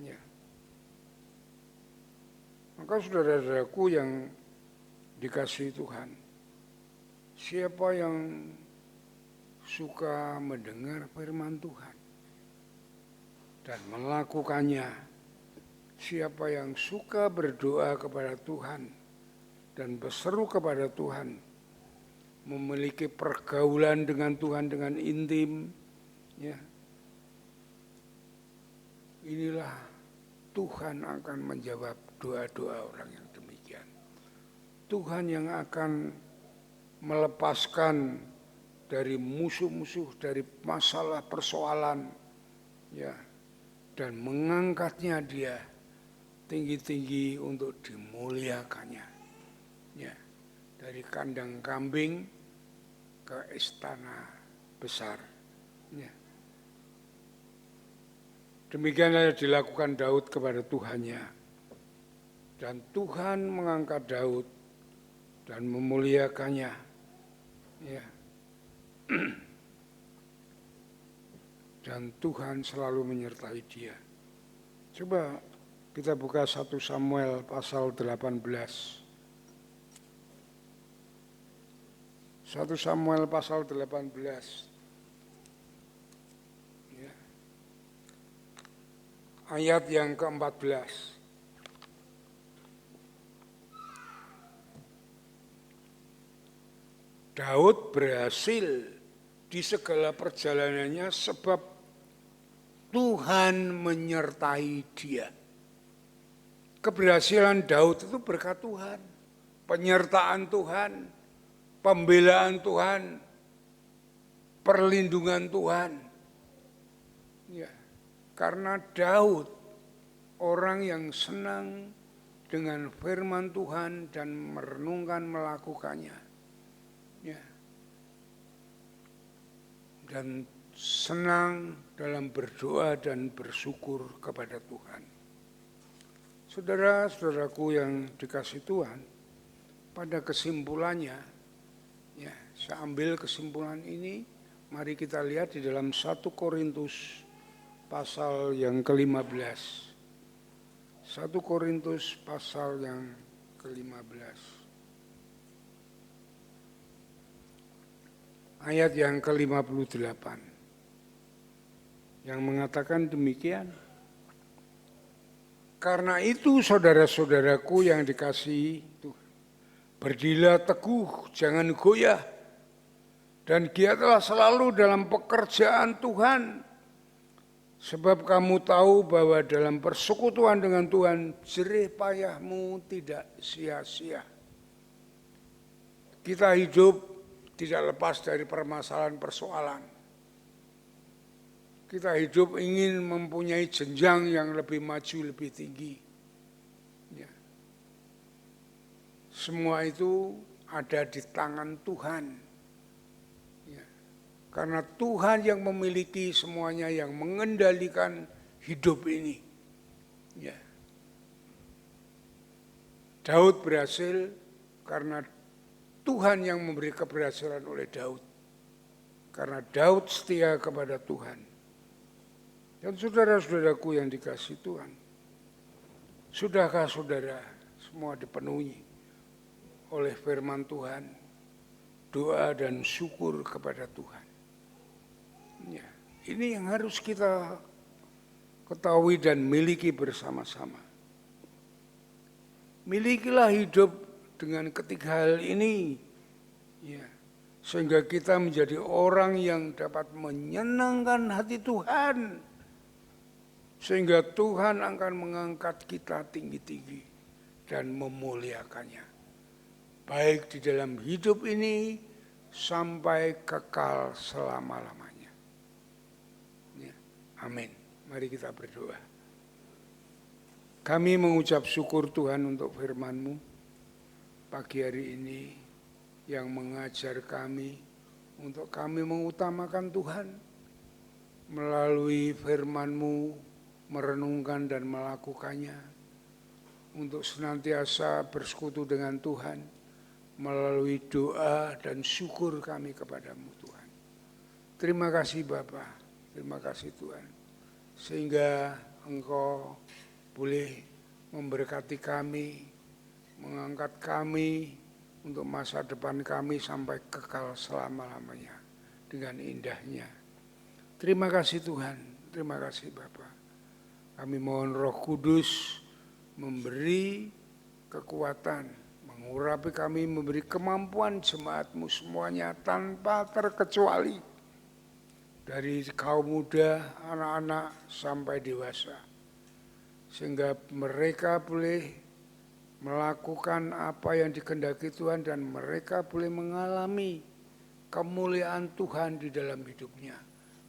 Ya. Maka saudara-saudaraku yang dikasihi Tuhan, siapa yang suka mendengar firman Tuhan dan melakukannya, siapa yang suka berdoa kepada Tuhan dan berseru kepada Tuhan, memiliki pergaulan dengan Tuhan dengan intim, ya, inilah Tuhan akan menjawab doa-doa orang yang demikian. Tuhan yang akan melepaskan dari musuh-musuh, dari masalah persoalan, ya, dan mengangkatnya dia tinggi-tinggi untuk dimuliakannya, ya, dari kandang kambing ke istana besar, ya. Demikianlah dilakukan Daud kepada Tuhannya. Dan Tuhan mengangkat Daud dan memuliakannya. Ya. Dan Tuhan selalu menyertai dia. Coba kita buka 1 Samuel pasal 18. 1 Samuel pasal 18. Ya. Ayat yang ke-14. Daud berhasil di segala perjalanannya sebab Tuhan menyertai dia. Keberhasilan Daud itu berkat Tuhan, penyertaan Tuhan, pembelaan Tuhan, perlindungan Tuhan. Ya, karena Daud orang yang senang dengan firman Tuhan dan merenungkan melakukannya. Ya. Dan senang dalam berdoa dan bersyukur kepada Tuhan. Saudara-saudaraku yang dikasih Tuhan, pada kesimpulannya, ya, saya ambil kesimpulan ini, mari kita lihat di dalam 1 Korintus pasal yang ke-15. 1 Korintus pasal yang ke-15. Ayat yang ke-58 yang mengatakan demikian. Karena itu saudara-saudaraku yang dikasihi Tuhan, berdirilah teguh, jangan goyah, dan giatlah selalu dalam pekerjaan Tuhan, sebab kamu tahu bahwa dalam persekutuan dengan Tuhan jerih payahmu tidak sia-sia. Kita hidup tidak lepas dari permasalahan persoalan. Kita hidup ingin mempunyai jenjang yang lebih maju, lebih tinggi. Ya. Semua itu ada di tangan Tuhan. Ya. Karena Tuhan yang memiliki semuanya, yang mengendalikan hidup ini. Ya. Daud berhasil karena Tuhan yang memberi keberhasilan oleh Daud. Karena Daud setia kepada Tuhan. Dan saudara-saudaraku yang dikasihi Tuhan, sudahkah saudara semua dipenuhi oleh firman Tuhan, doa dan syukur kepada Tuhan? Ya, ini yang harus kita ketahui dan miliki bersama-sama. Milikilah hidup dengan ketiga hal ini, ya, sehingga kita menjadi orang yang dapat menyenangkan hati Tuhan, sehingga Tuhan akan mengangkat kita tinggi-tinggi dan memuliakannya, baik di dalam hidup ini sampai kekal selama-lamanya. Ya, amin. Mari kita berdoa. Kami mengucap syukur Tuhan untuk firman-Mu pagi hari ini yang mengajar kami untuk kami mengutamakan Tuhan melalui firman-Mu, merenungkan dan melakukannya, untuk senantiasa bersekutu dengan Tuhan melalui doa dan syukur kami kepadamu Tuhan. Terima kasih Bapa, terima kasih Tuhan, sehingga Engkau boleh memberkati kami, mengangkat kami untuk masa depan kami sampai kekal selama-lamanya dengan indahnya. Terima kasih Tuhan, terima kasih Bapa. Kami mohon Roh Kudus memberi kekuatan, mengurapi kami, memberi kemampuan jemaat-Mu semuanya tanpa terkecuali, dari kaum muda, anak-anak sampai dewasa, sehingga mereka boleh melakukan apa yang dikehendaki Tuhan dan mereka boleh mengalami kemuliaan Tuhan di dalam hidupnya,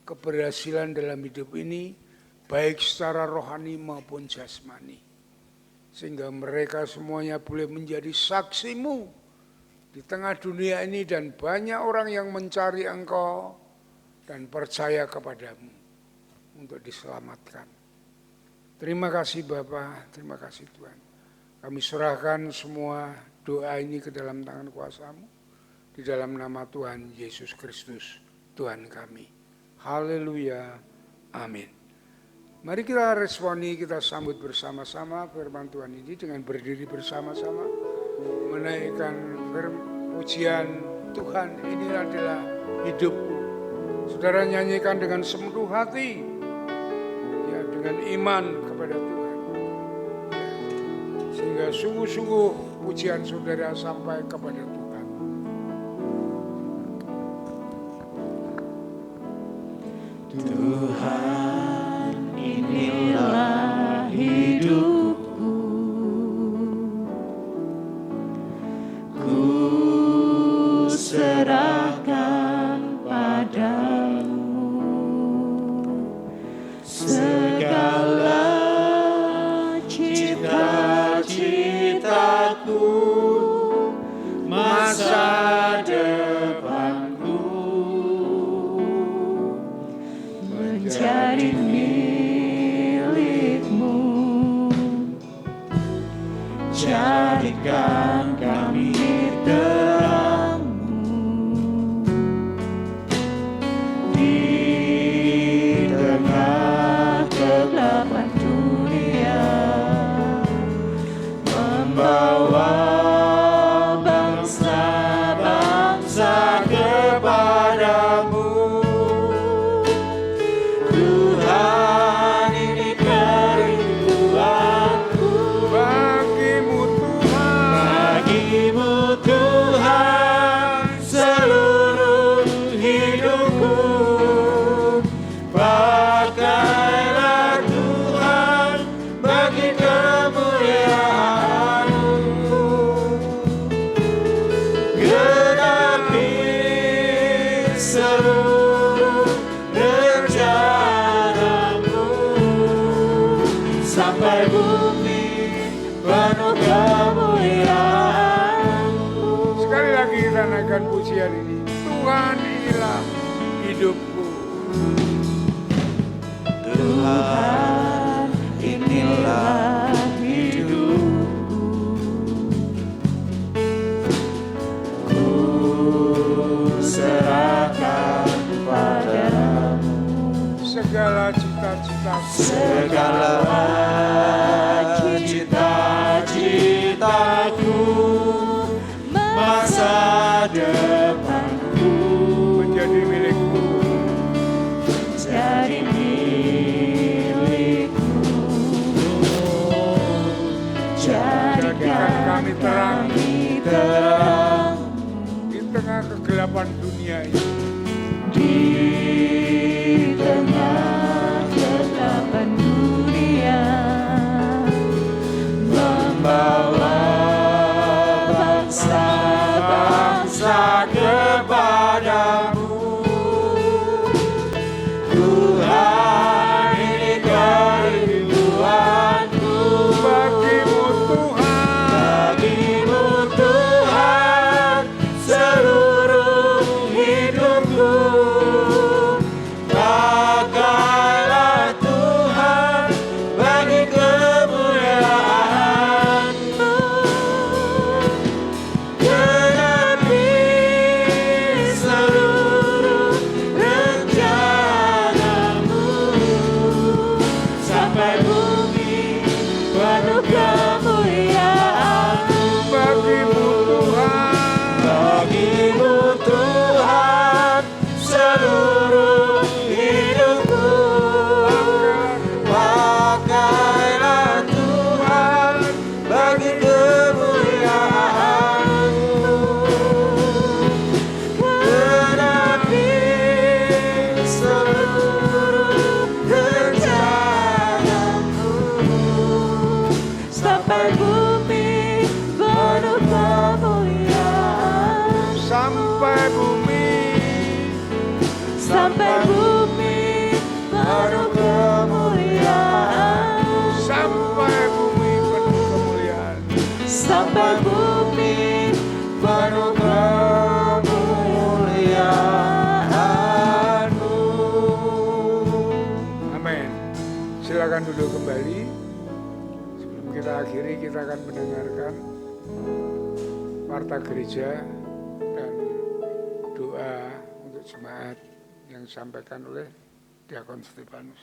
keberhasilan dalam hidup ini, baik secara rohani maupun jasmani. Sehingga mereka semuanya boleh menjadi saksi-Mu di tengah dunia ini, dan banyak orang yang mencari Engkau dan percaya kepadamu untuk diselamatkan. Terima kasih Bapa, terima kasih Tuhan. Kami serahkan semua doa ini ke dalam tangan kuasa-Mu. Di dalam nama Tuhan Yesus Kristus, Tuhan kami. Haleluya, amin. Mari kita responi, kita sambut bersama-sama firman Tuhan ini dengan berdiri bersama-sama. Menaikkan pujian Tuhan, ini adalah hidupku. Saudara nyanyikan dengan sepenuh hati, ya, dengan iman kepada Tuhan, ya, sehingga sungguh-sungguh pujian saudara sampai kepada Tuhan. Tuhan, inilah hidupku, ku serahkan padamu segala cita-citaku, masa depanku, menjadi milikmu. Jadikan kami terang-Mu di tengah kegelapan dunia, membawa bangsa-bangsa kepadamu. Tuhan, ini kerinduanku, bagimu Tuhan, seluruh hidupku. Pakailah Tuhan bagi kemuliaan-Mu, genapi seluruh rencana-Mu, sampai bumi penuh kemuliaan-Mu. Sekali lagi kita naikkan pujian ini. Tuhan, inilah hidupku. Tuhan, inilah hidupku, ku serahkan padamu Segala cita-citaku, segala cita-citaku, masa depanku, menjadi milikmu. jadi milikmu. Jadikan kami terang terang di tengah kegelapan dunia ini. di tengah kegelapan dunia, membawa bangsa-bangsa kepadamu. Tuhan, ini kerinduanku, bagimu Tuhan, seluruh hidupku. akan mendengarkan warta gereja dan doa untuk jemaat yang disampaikan oleh Diakon Stefanus.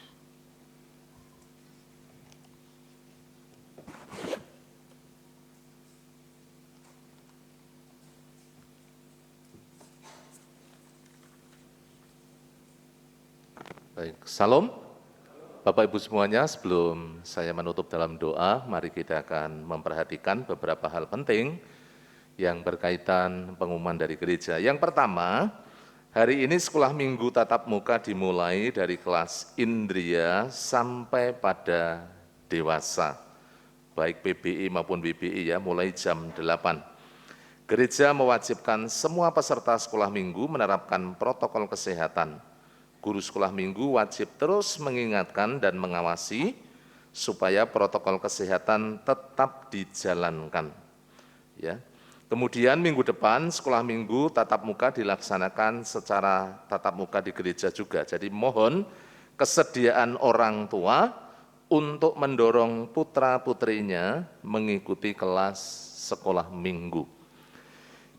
Baik, salam. Bapak Ibu semuanya, sebelum saya menutup dalam doa, mari kita akan memperhatikan beberapa hal penting yang berkaitan pengumuman dari gereja. Yang pertama, hari ini sekolah minggu tatap muka dimulai dari kelas Indria sampai pada dewasa, baik PBI maupun BBI ya, mulai jam 8. Gereja mewajibkan semua peserta sekolah minggu menerapkan protokol kesehatan. Guru sekolah minggu wajib terus mengingatkan dan mengawasi supaya protokol kesehatan tetap dijalankan. Ya. Kemudian minggu depan sekolah minggu tatap muka dilaksanakan secara tatap muka di gereja juga. Jadi mohon kesediaan orang tua untuk mendorong putra-putrinya mengikuti kelas sekolah minggu.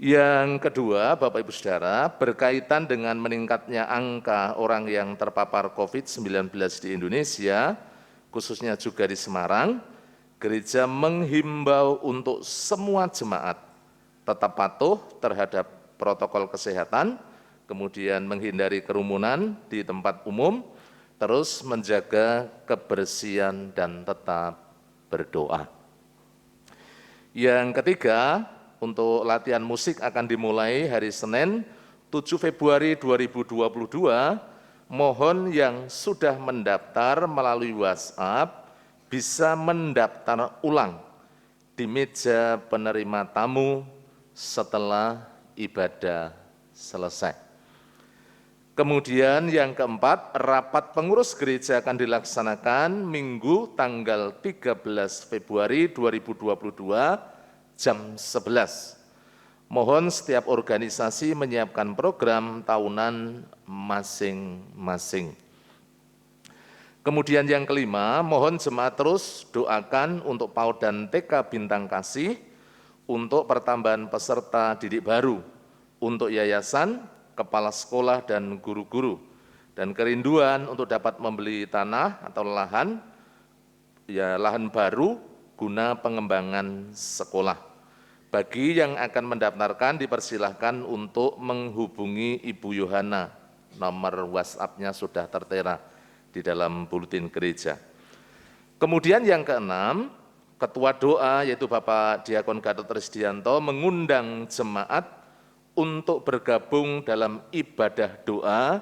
Yang kedua, Bapak Ibu Saudara, berkaitan dengan meningkatnya angka orang yang terpapar COVID-19 di Indonesia, khususnya juga di Semarang, gereja menghimbau untuk semua jemaat tetap patuh terhadap protokol kesehatan, kemudian menghindari kerumunan di tempat umum, terus menjaga kebersihan dan tetap berdoa. Yang ketiga, untuk latihan musik akan dimulai hari Senin 7 Februari 2022, mohon yang sudah mendaftar melalui WhatsApp bisa mendaftar ulang di meja penerima tamu setelah ibadah selesai. Kemudian yang keempat, rapat pengurus gereja akan dilaksanakan Minggu tanggal 13 Februari 2022 jam 11. Mohon setiap organisasi menyiapkan program tahunan masing-masing. Kemudian yang kelima, mohon jemaat terus doakan untuk PAUD dan TK Bintang Kasih untuk pertambahan peserta didik baru, untuk yayasan, kepala sekolah, dan guru-guru, dan kerinduan untuk dapat membeli tanah atau lahan baru guna pengembangan sekolah. Bagi yang akan mendaftarkan dipersilahkan untuk menghubungi Ibu Yohana, nomor WhatsApp-nya sudah tertera di dalam buletin gereja. Kemudian yang keenam, Ketua Doa yaitu Bapak Diakon Gatot Risdianto mengundang jemaat untuk bergabung dalam ibadah doa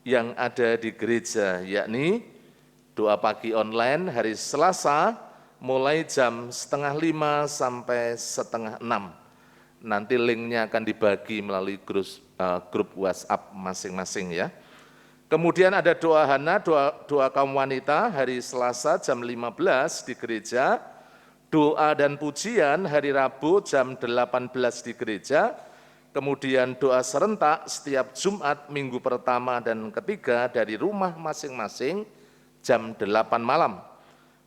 yang ada di gereja, yakni doa pagi online hari Selasa mulai jam 4:30 sampai 5:30. Nanti linknya akan dibagi melalui grup WhatsApp masing-masing ya. Kemudian ada doa Hana, doa kaum wanita hari Selasa jam 15 di gereja, doa dan pujian hari Rabu jam 18 di gereja, kemudian doa serentak setiap Jumat minggu pertama dan ketiga dari rumah masing-masing jam 8 malam.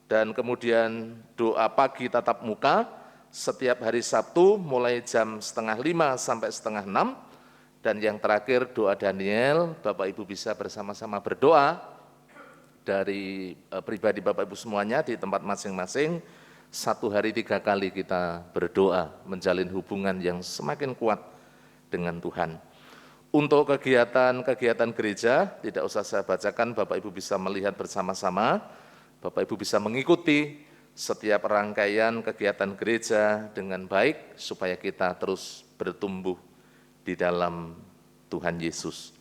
Dan kemudian doa pagi tatap muka setiap hari Sabtu mulai jam 4:30 sampai 5:30. Dan yang terakhir doa Daniel, Bapak Ibu bisa bersama-sama berdoa dari pribadi Bapak Ibu semuanya di tempat masing-masing. 1 hari 3 kali kita berdoa, menjalin hubungan yang semakin kuat dengan Tuhan. Untuk kegiatan gereja, tidak usah saya bacakan, Bapak Ibu bisa melihat bersama-sama. Bapak Ibu bisa mengikuti setiap rangkaian kegiatan gereja dengan baik supaya kita terus bertumbuh di dalam Tuhan Yesus.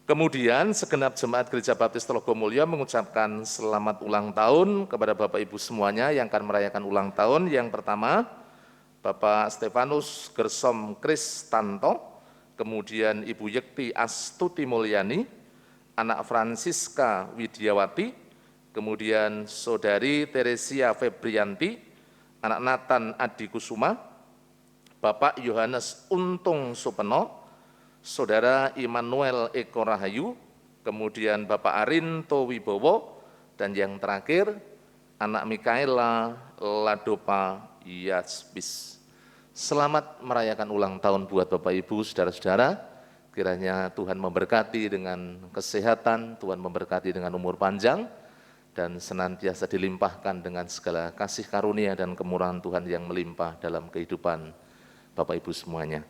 Kemudian segenap jemaat Gereja Baptis Telogomulyo mengucapkan selamat ulang tahun kepada Bapak Ibu semuanya yang akan merayakan ulang tahun. Yang pertama, Bapak Stefanus Gersom Kristanto, kemudian Ibu Yekti Astuti Mulyani, anak Francisca Widiawati, kemudian Saudari Teresia Febrianti, anak Nathan Adi Kusuma, Bapak Yohanes Untung Supeno, Saudara Immanuel Eko Rahayu, kemudian Bapak Arinto Wibowo, dan yang terakhir anak Mikaela Ladopa Yaspis. Selamat merayakan ulang tahun buat Bapak Ibu, saudara-saudara. Kiranya Tuhan memberkati dengan kesehatan, Tuhan memberkati dengan umur panjang, dan senantiasa dilimpahkan dengan segala kasih karunia dan kemurahan Tuhan yang melimpah dalam kehidupan Bapak Ibu semuanya.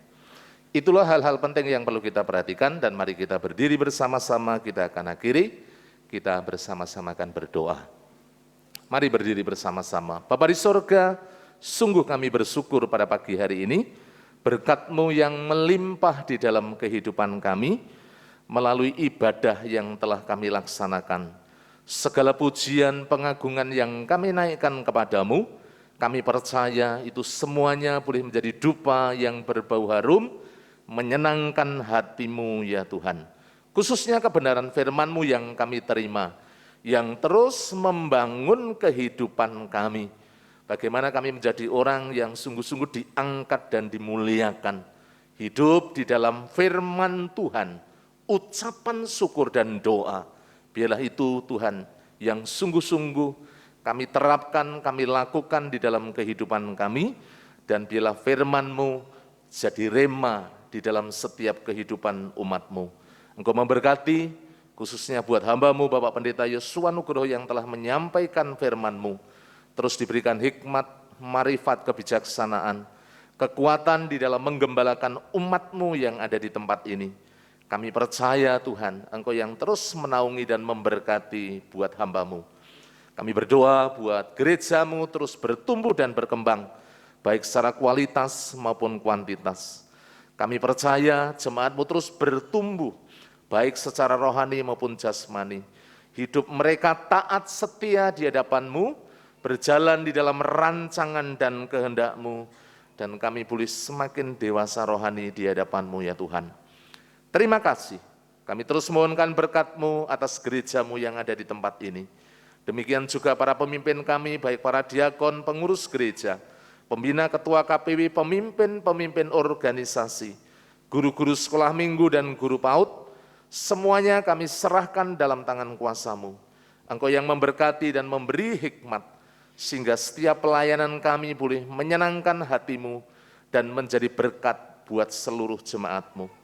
Itulah hal-hal penting yang perlu kita perhatikan, dan mari kita berdiri bersama-sama, kita akan akhiri, kita bersama-sama akan berdoa. Mari berdiri bersama-sama. Bapa di sorga, sungguh kami bersyukur pada pagi hari ini, berkat-Mu yang melimpah di dalam kehidupan kami, melalui ibadah yang telah kami laksanakan. Segala pujian, pengagungan yang kami naikkan kepadamu, kami percaya itu semuanya boleh menjadi dupa yang berbau harum, menyenangkan hati-Mu ya Tuhan. Khususnya kebenaran firman-Mu yang kami terima, yang terus membangun kehidupan kami. Bagaimana kami menjadi orang yang sungguh-sungguh diangkat dan dimuliakan. Hidup di dalam firman Tuhan, ucapan syukur dan doa. Biarlah itu Tuhan yang sungguh-sungguh kami terapkan, kami lakukan di dalam kehidupan kami. Dan biarlah firman-Mu jadi rema di dalam setiap kehidupan umat-Mu. Engkau memberkati, khususnya buat hamba-Mu Bapak Pendeta Yosua Nugroho yang telah menyampaikan firman-Mu. Terus diberikan hikmat, marifat, kebijaksanaan, kekuatan di dalam menggembalakan umat-Mu yang ada di tempat ini. Kami percaya Tuhan, Engkau yang terus menaungi dan memberkati buat hamba-Mu. Kami berdoa buat gereja-Mu terus bertumbuh dan berkembang, baik secara kualitas maupun kuantitas. Kami percaya jemaat-Mu terus bertumbuh, baik secara rohani maupun jasmani. Hidup mereka taat setia di hadapan-Mu, berjalan di dalam rancangan dan kehendak-Mu, dan kami boleh semakin dewasa rohani di hadapan-Mu ya Tuhan. Terima kasih, kami terus mohonkan berkat-Mu atas gereja-Mu yang ada di tempat ini. Demikian juga para pemimpin kami, baik para diakon, pengurus gereja, pembina, ketua KPW, pemimpin-pemimpin organisasi, guru-guru sekolah minggu dan guru PAUD, semuanya kami serahkan dalam tangan kuasa-Mu. Engkau yang memberkati dan memberi hikmat, sehingga setiap pelayanan kami boleh menyenangkan hati-Mu dan menjadi berkat buat seluruh jemaat-Mu.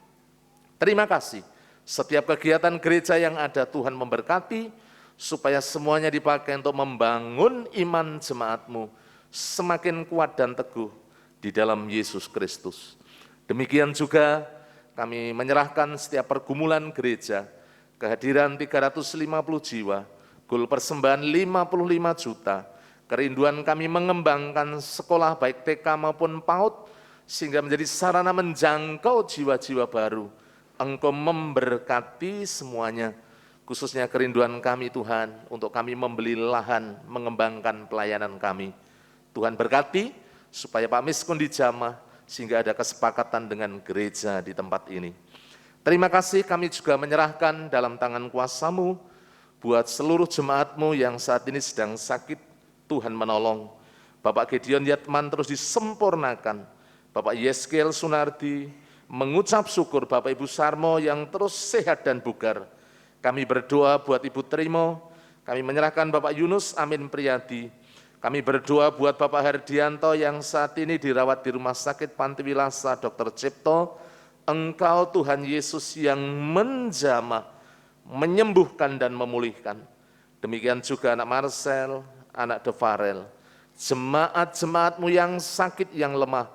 Terima kasih, setiap kegiatan gereja yang ada Tuhan memberkati, supaya semuanya dipakai untuk membangun iman jemaat-Mu, semakin kuat dan teguh di dalam Yesus Kristus. Demikian juga kami menyerahkan setiap pergumulan gereja, kehadiran 350 jiwa, goal persembahan 55 juta, kerinduan kami mengembangkan sekolah baik TK maupun PAUD, sehingga menjadi sarana menjangkau jiwa-jiwa baru. Engkau memberkati semuanya, khususnya kerinduan kami Tuhan, untuk kami membeli lahan, mengembangkan pelayanan kami. Tuhan berkati supaya Pak Miskun dijamah, sehingga ada kesepakatan dengan gereja di tempat ini. Terima kasih, kami juga menyerahkan dalam tangan kuasa-Mu buat seluruh jemaat-Mu yang saat ini sedang sakit. Tuhan menolong. Bapak Gideon Yatman terus disempurnakan. Bapak Yeskel Sunardi mengucap syukur, Bapak Ibu Sarmo yang terus sehat dan bugar. Kami berdoa buat Ibu Trimo, kami menyerahkan Bapak Yunus Amin Priyadi. Kami berdoa buat Bapak Herdianto yang saat ini dirawat di Rumah Sakit Panti Wilasa Dr. Cipto. Engkau Tuhan Yesus yang menjamah, menyembuhkan dan memulihkan. Demikian juga anak Marcel, anak Devarel. Jemaat-jemaat-Mu yang sakit, yang lemah,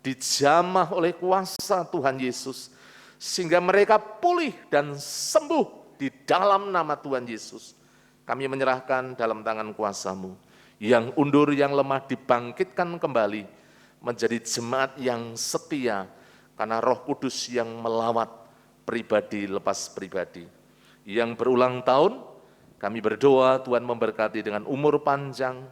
dijamah oleh kuasa Tuhan Yesus, sehingga mereka pulih dan sembuh di dalam nama Tuhan Yesus. Kami menyerahkan dalam tangan kuasa-Mu. Yang undur, yang lemah dibangkitkan kembali menjadi jemaat yang setia, karena Roh Kudus yang melawat pribadi lepas pribadi. Yang berulang tahun, kami berdoa Tuhan memberkati dengan umur panjang,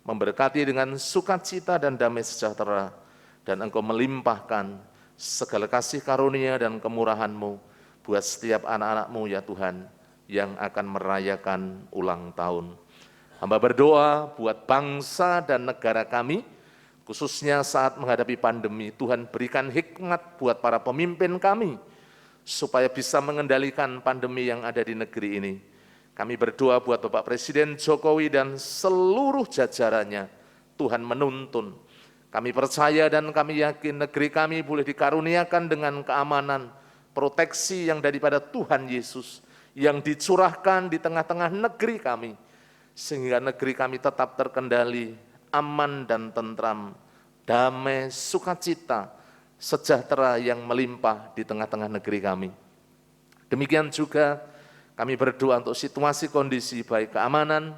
memberkati dengan sukacita dan damai sejahtera, dan Engkau melimpahkan segala kasih karunia dan kemurahan-Mu buat setiap anak-anak-Mu ya Tuhan, yang akan merayakan ulang tahun. Hamba berdoa buat bangsa dan negara kami, khususnya saat menghadapi pandemi. Tuhan berikan hikmat buat para pemimpin kami, supaya bisa mengendalikan pandemi yang ada di negeri ini. Kami berdoa buat Bapak Presiden Jokowi dan seluruh jajarannya. Tuhan menuntun Kami percaya dan kami yakin negeri kami boleh dikaruniakan dengan keamanan, proteksi yang daripada Tuhan Yesus, yang dicurahkan di tengah-tengah negeri kami, sehingga negeri kami tetap terkendali, aman dan tentram, damai, sukacita, sejahtera yang melimpah di tengah-tengah negeri kami. Demikian juga kami berdoa untuk situasi kondisi baik keamanan,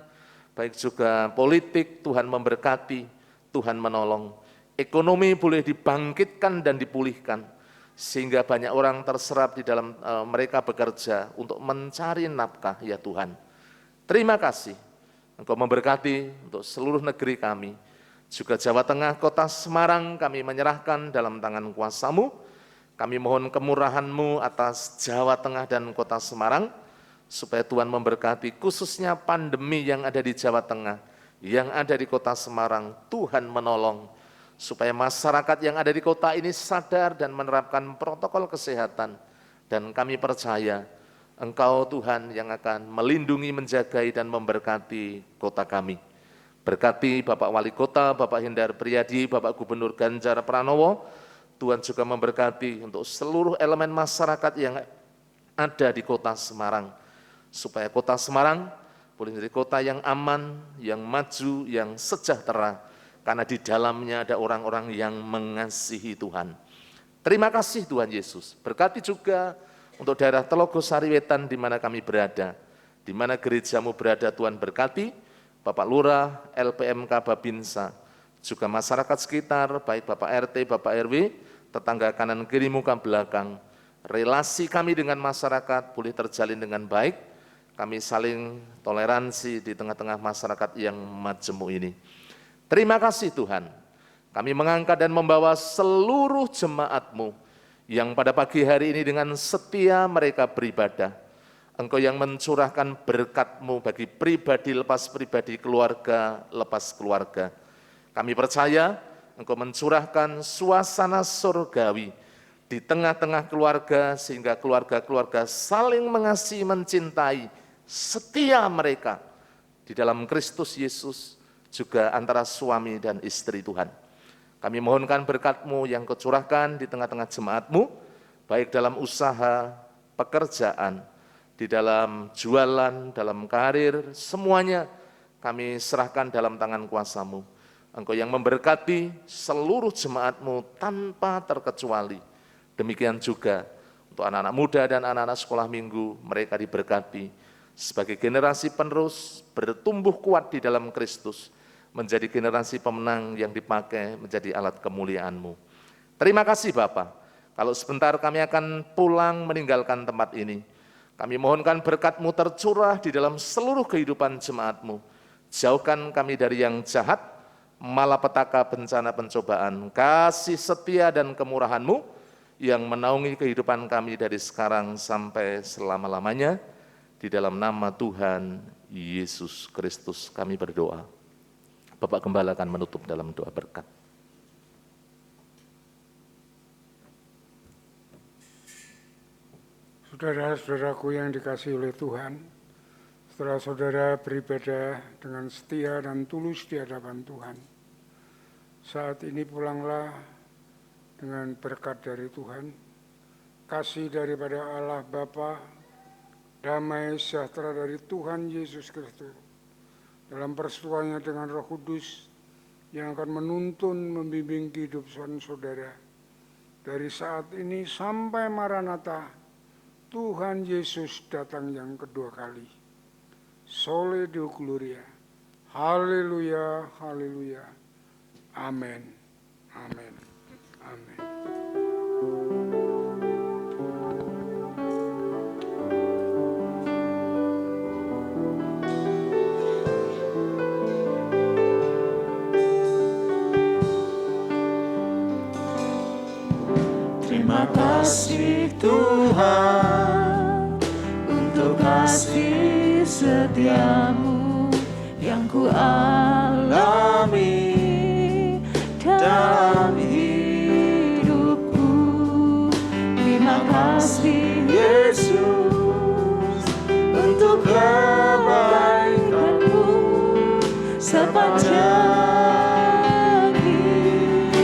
baik juga politik, Tuhan memberkati, Tuhan menolong. Ekonomi boleh dibangkitkan dan dipulihkan, sehingga banyak orang terserap di dalam mereka bekerja untuk mencari nafkah, ya Tuhan. Terima kasih, Engkau memberkati untuk seluruh negeri kami. Juga Jawa Tengah, kota Semarang kami menyerahkan dalam tangan kuasa-Mu. Kami mohon kemurahan-Mu atas Jawa Tengah dan kota Semarang, supaya Tuhan memberkati khususnya pandemi yang ada di Jawa Tengah, yang ada di kota Semarang. Tuhan menolong, supaya masyarakat yang ada di kota ini sadar dan menerapkan protokol kesehatan. Dan kami percaya Engkau Tuhan yang akan melindungi, menjagai, dan memberkati kota kami. Berkati Bapak Wali Kota, Bapak Hindar Priyadi, Bapak Gubernur Ganjar Pranowo. Tuhan juga memberkati untuk seluruh elemen masyarakat yang ada di kota Semarang, supaya kota Semarang boleh menjadi kota yang aman, yang maju, yang sejahtera, karena di dalamnya ada orang-orang yang mengasihi Tuhan. Terima kasih Tuhan Yesus. Berkati juga untuk daerah Telogosari Wetan di mana kami berada, di mana gereja-Mu berada. Tuhan berkati Bapak Lurah, LPMK Babinsa, juga masyarakat sekitar, baik Bapak RT, Bapak RW, tetangga kanan kiri muka belakang. Relasi kami dengan masyarakat boleh terjalin dengan baik. Kami saling toleransi di tengah-tengah masyarakat yang majemuk ini. Terima kasih Tuhan, kami mengangkat dan membawa seluruh jemaat-Mu yang pada pagi hari ini dengan setia mereka beribadah. Engkau yang mencurahkan berkat-Mu bagi pribadi lepas pribadi, keluarga lepas keluarga. Kami percaya Engkau mencurahkan suasana surgawi di tengah-tengah keluarga, sehingga keluarga-keluarga saling mengasihi, mencintai, setia mereka di dalam Kristus Yesus, juga antara suami dan istri Tuhan. Kami mohonkan berkat-Mu yang Kau curahkan di tengah-tengah jemaat-Mu, baik dalam usaha, pekerjaan, di dalam jualan, dalam karir, semuanya kami serahkan dalam tangan kuasa-Mu. Engkau yang memberkati seluruh jemaat-Mu tanpa terkecuali. Demikian juga untuk anak-anak muda dan anak-anak sekolah minggu, mereka diberkati sebagai generasi penerus, bertumbuh kuat di dalam Kristus, menjadi generasi pemenang yang dipakai menjadi alat kemuliaan-Mu. Terima kasih Bapa. Kalau sebentar kami akan pulang meninggalkan tempat ini, kami mohonkan berkat-Mu tercurah di dalam seluruh kehidupan jemaat-Mu. Jauhkan kami dari yang jahat, malapetaka, bencana, pencobaan. Kasih setia dan kemurahan-Mu yang menaungi kehidupan kami dari sekarang sampai selama-lamanya. Di dalam nama Tuhan Yesus Kristus kami berdoa. Bapak Gembala akan menutup dalam doa berkat. Saudara-saudaraku yang dikasihi oleh Tuhan, setelah saudara beribadah dengan setia dan tulus di hadapan Tuhan, saat ini pulanglah dengan berkat dari Tuhan, kasih daripada Allah Bapa, damai sejahtera dari Tuhan Yesus Kristus, dalam persekutuannya dengan Roh Kudus yang akan menuntun, membimbing kehidupan saudara. Dari saat ini sampai Maranatha, Tuhan Yesus datang yang kedua kali. Sole Deo Gloria. Haleluya, haleluya. Amin. Amin. Amin. Terima kasih Tuhan untuk kasih setia-Mu yang ku alami dalam hidupku. Terima kasih Yesus untuk kebaikan-Mu sepanjang hidup.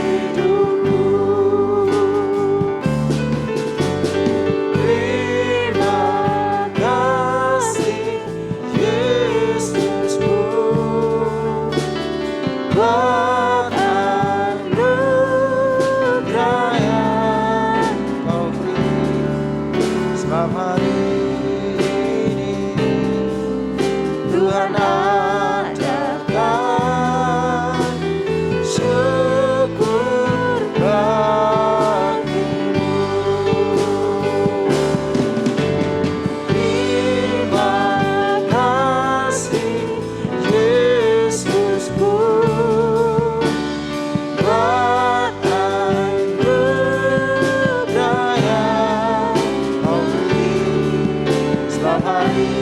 hari ini Tuhan ajarkan syukur bagimu. Terima kasih Yesusku buat anugerah yang Kau beri setiap hari.